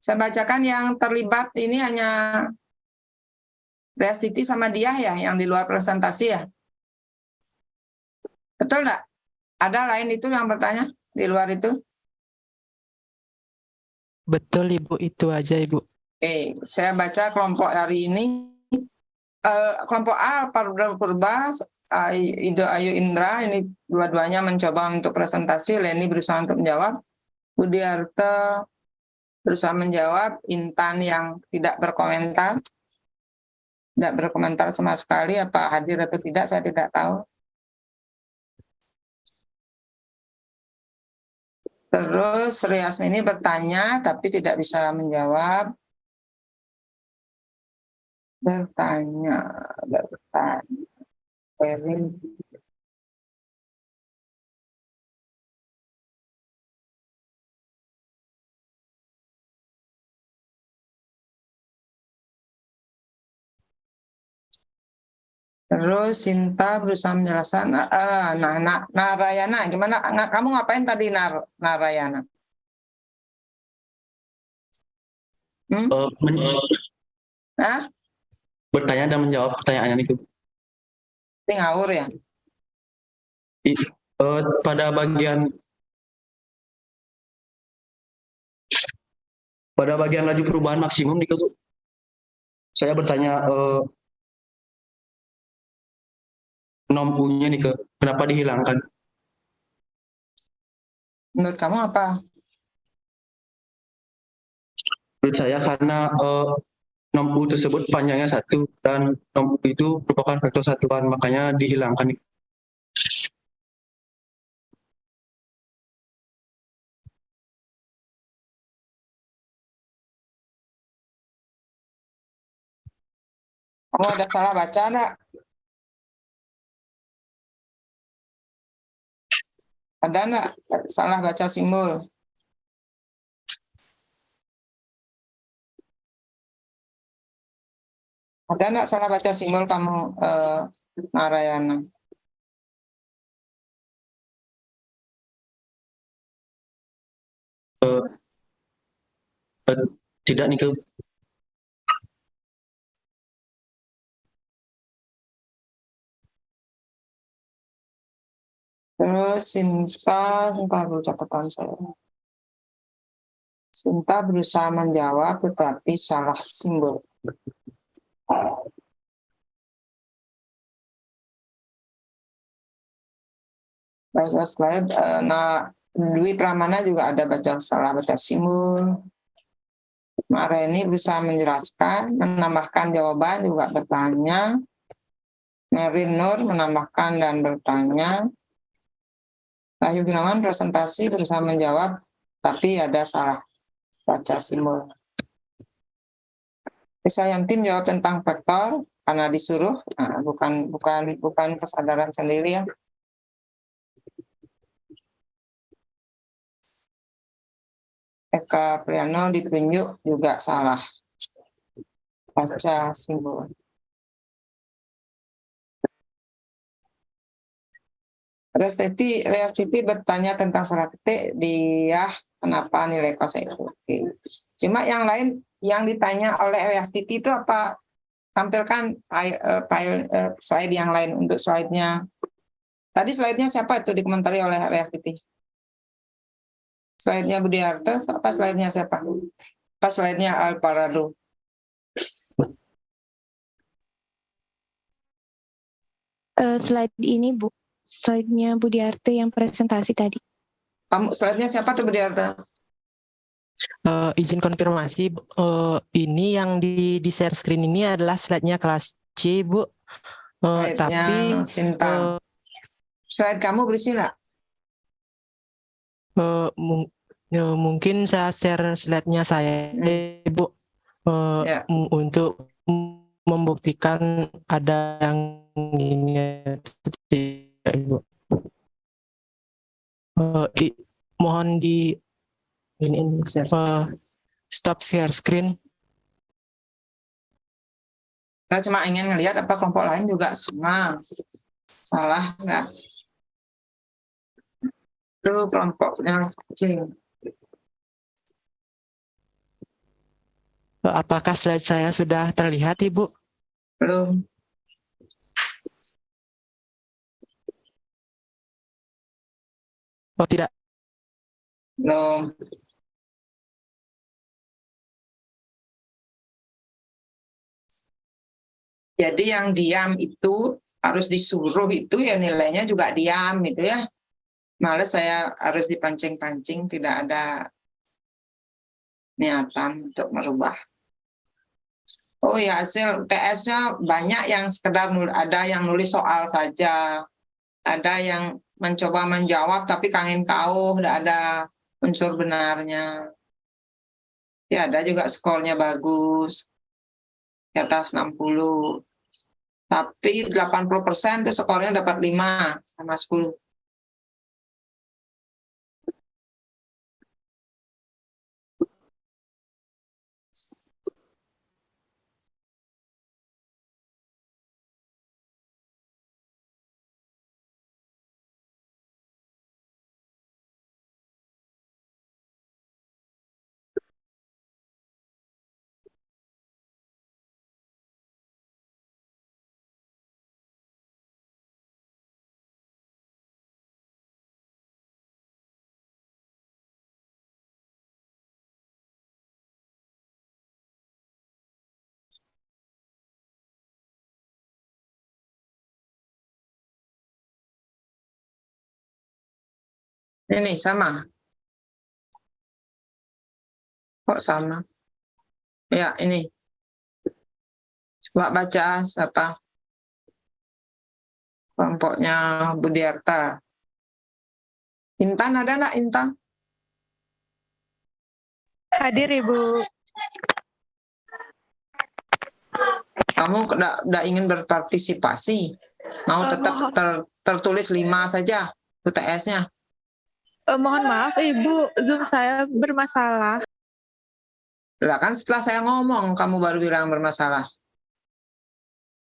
Saya bacakan yang terlibat ini hanya Reastiti sama dia ya, yang di luar presentasi ya. Betul nggak? Ada lain itu yang bertanya di luar itu? Betul Ibu, itu aja Ibu. Oke, saya baca kelompok hari ini. Kelompok A, Purba, Ido Ayu Indra, ini dua-duanya mencoba untuk presentasi. Leni berusaha untuk menjawab. Budiarto berusaha menjawab. Intan yang tidak berkomentar. Tidak berkomentar sama sekali, apa hadir atau tidak, saya tidak tahu. Terus Riasmini bertanya, tapi tidak bisa menjawab. Bertanya. Terus Sinta berusaha menjelaskan. Narayana, gimana? Kamu ngapain tadi Narayana? Bertanya dan menjawab pertanyaannya itu. Ngawur ya? Pada bagian laju perubahan maksimum itu Saya bertanya nom U-nya nih kenapa dihilangkan? Menurut kamu apa? Menurut saya karena nom U tersebut panjangnya 1 dan nom U itu merupakan vektor satuan, makanya dihilangkan. Kamu ada salah baca enggak? Ada enggak salah baca simbol? Ada enggak salah baca simbol kamu, Narayana? Tidak nih ke. Terus Sinta, bentar dulu catatan saya. Sinta berusaha menjawab tetapi salah simbol. Baca slide, Dwi Pramana juga ada salah baca simbol. Mareni berusaha menjelaskan, menambahkan jawaban juga bertanya. Merin Nur menambahkan dan bertanya. Wahyu Gunawan presentasi berusaha menjawab, tapi ada salah baca simbol. Saya tim jawab tentang vektor karena disuruh, bukan kesadaran sendiri ya. Eka Priano ditunjuk juga salah baca simbol. Reastiti bertanya tentang salah titik, dia kenapa nilai kuasa itu. Oke. Cuma yang lain yang ditanya oleh Reastiti itu apa? Tampilkan slide yang lain untuk slide-nya. Tadi slide-nya siapa itu dikomentari oleh Reastiti? Slide-nya Budiarto, apa slide-nya siapa? Apa slide-nya Alparado? Slide ini Bu, slide-nya Budiarto yang presentasi tadi. Kamu slide-nya siapa tuh Budiarto? Izin konfirmasi, ini yang di share screen ini adalah slide-nya kelas C, Bu. Slide-nya Sinta. Slide kamu berisi nggak? Mungkin saya share slide-nya saya, Bu, untuk membuktikan ada yang ini, Ibu. Mohon di ini stop share screen. Saya cuma ingin ngelihat apa kelompok lain juga sama. Salah nggak? Itu kelompoknya kecil. Apakah slide saya sudah terlihat, Ibu? Belum. Oh, tidak. Belum. Jadi yang diam itu harus disuruh itu ya nilainya juga diam gitu ya. Males saya harus dipancing-pancing, tidak ada niatan untuk merubah. Oh ya, hasil TS-nya banyak yang sekedar ada yang nulis soal saja, ada yang mencoba menjawab tapi kangen kau, tidak ada unsur benarnya. Ya ada juga skornya bagus, di atas 60. Tapi 80% itu skornya dapat 5 sama 10. Ini sama. Kok sama? Ya, ini. Coba baca siapa? Kelompoknya Budiarta. Intan ada nggak, Intan? Hadir, Ibu. Kamu udah ingin berpartisipasi? Mau tetap tertulis 5 saja UTS-nya? Mohon maaf, Ibu. Zoom saya bermasalah. Lah kan setelah saya ngomong, kamu baru bilang bermasalah.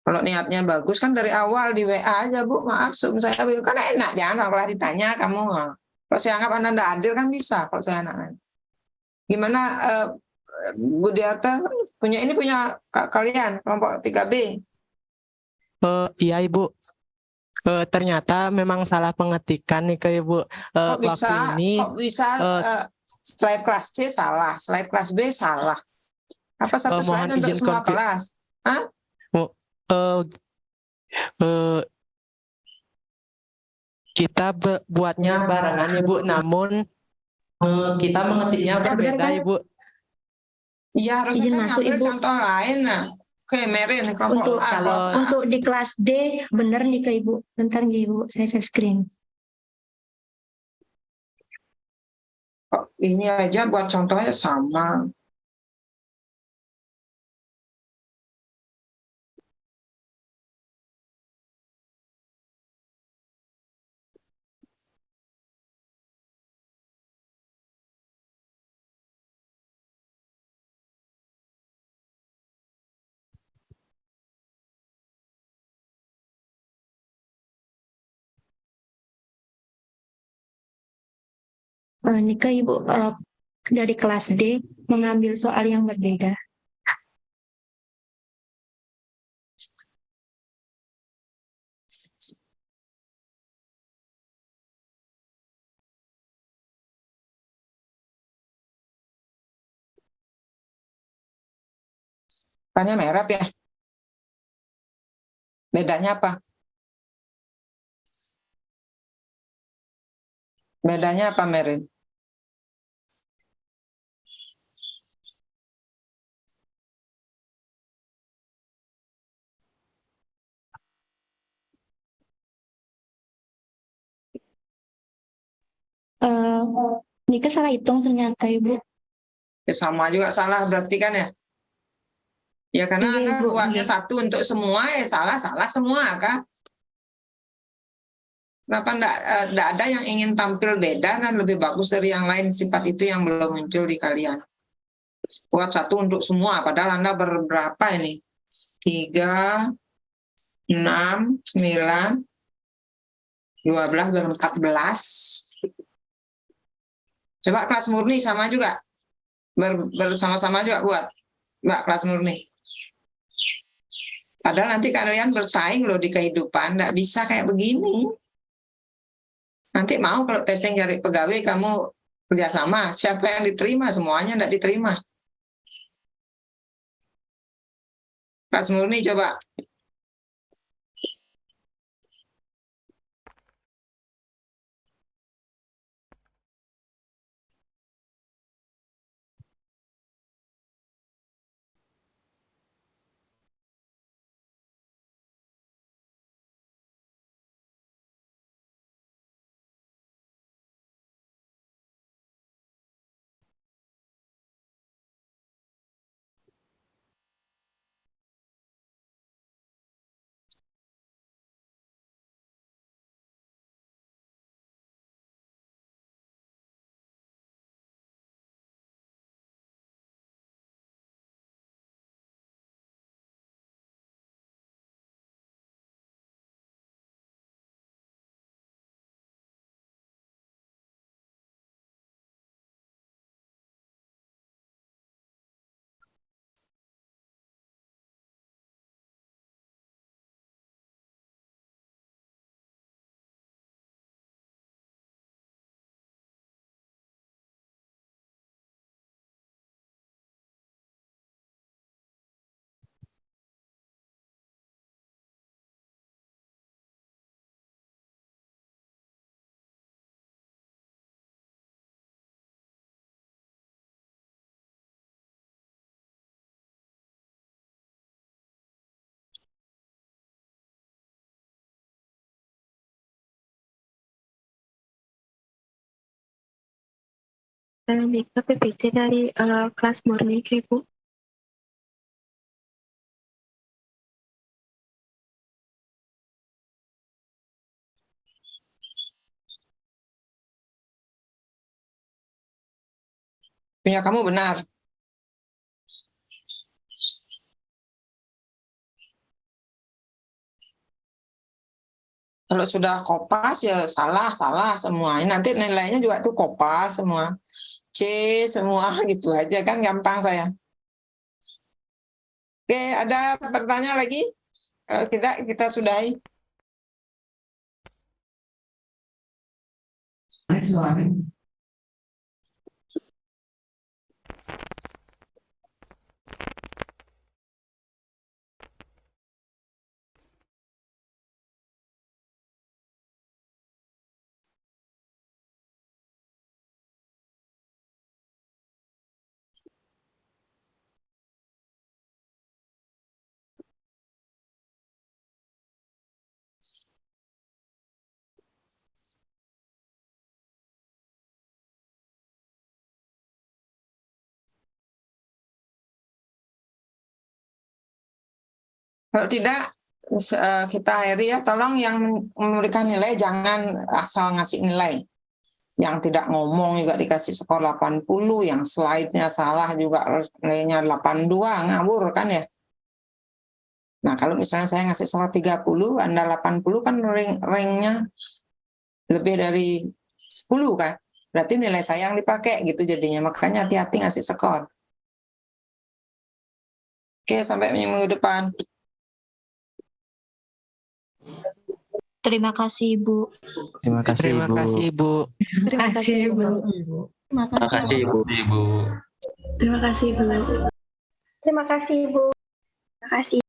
Kalau niatnya bagus kan dari awal di WA aja, Bu. Maaf, Zoom saya kan enak. Jangan kalau ditanya kamu. Kalau saya anggap Anda tidak adil kan bisa. Kalau saya anak. Gimana Budiarta punya kalian kelompok 3B? Iya Ibu. Ternyata memang salah pengetikan nih ke Ibu. Kok bisa? Waktu ini Slide kelas C salah, slide kelas B salah. Apa satu mohon slide untuk izin semua kelas? Hah? Kita buatnya barengan Ibu, namun kita mengetiknya berbeda Ibu. Iya, harusnya Izin kan masuk, ngambil Ibu. contoh lain. Nah. Oke, Merin, kelompok A. Untuk di kelas D benar nih ke Ibu. Bentar nih Ibu, saya share screen. Ini aja buat contohnya sama. Ini ke Ibu, dari kelas D mengambil soal yang berbeda. Tanya merah ya. Bedanya apa? Bedanya apa, Merin? Nika salah hitung ternyata Ibu. Ya, sama juga salah berarti kan ya? Ya karena Iya, Anda Ibu, buatnya iya. satu untuk semua, ya salah semua kan? Kenapa enggak ada yang ingin tampil beda dan lebih bagus dari yang lain, sifat itu yang belum muncul di kalian? Buat satu untuk semua, padahal Anda berberapa ini? 3, 6, 9, 12, 14. Coba kelas murni sama juga. Bersama-sama juga buat Mbak kelas murni. Padahal nanti kalian bersaing loh di kehidupan, nggak bisa kayak begini. Nanti mau kalau testing cari pegawai kamu kerjasama, siapa yang diterima? Semuanya nggak diterima. Kelas murni coba. Saya Mika PPT dari kelas murni, Ibu. Punya kamu benar. Kalau sudah kopas ya salah semua. Ini nanti nilainya juga tuh kopas semua. C semua gitu aja kan gampang saya. Oke, ada pertanyaan lagi? Kalau tidak kita sudahi. Kalau tidak, kita akhiri ya, tolong yang memberikan nilai jangan asal ngasih nilai. Yang tidak ngomong juga dikasih skor 80, yang slide-nya salah juga nilainya 82, ngawur kan ya. Nah kalau misalnya saya ngasih skor 30, Anda 80 kan ring-nya lebih dari 10 kan. Berarti nilai saya yang dipakai gitu jadinya, makanya hati-hati ngasih skor. Oke, sampai minggu depan. Terima kasih, Ibu. Terima kasih, Terima Ibu. kasih, Ibu. Terima kasih, Ibu. Terima kasih, Ibu. Terima kasih, Ibu. Terima kasih, Ibu. Terima kasih.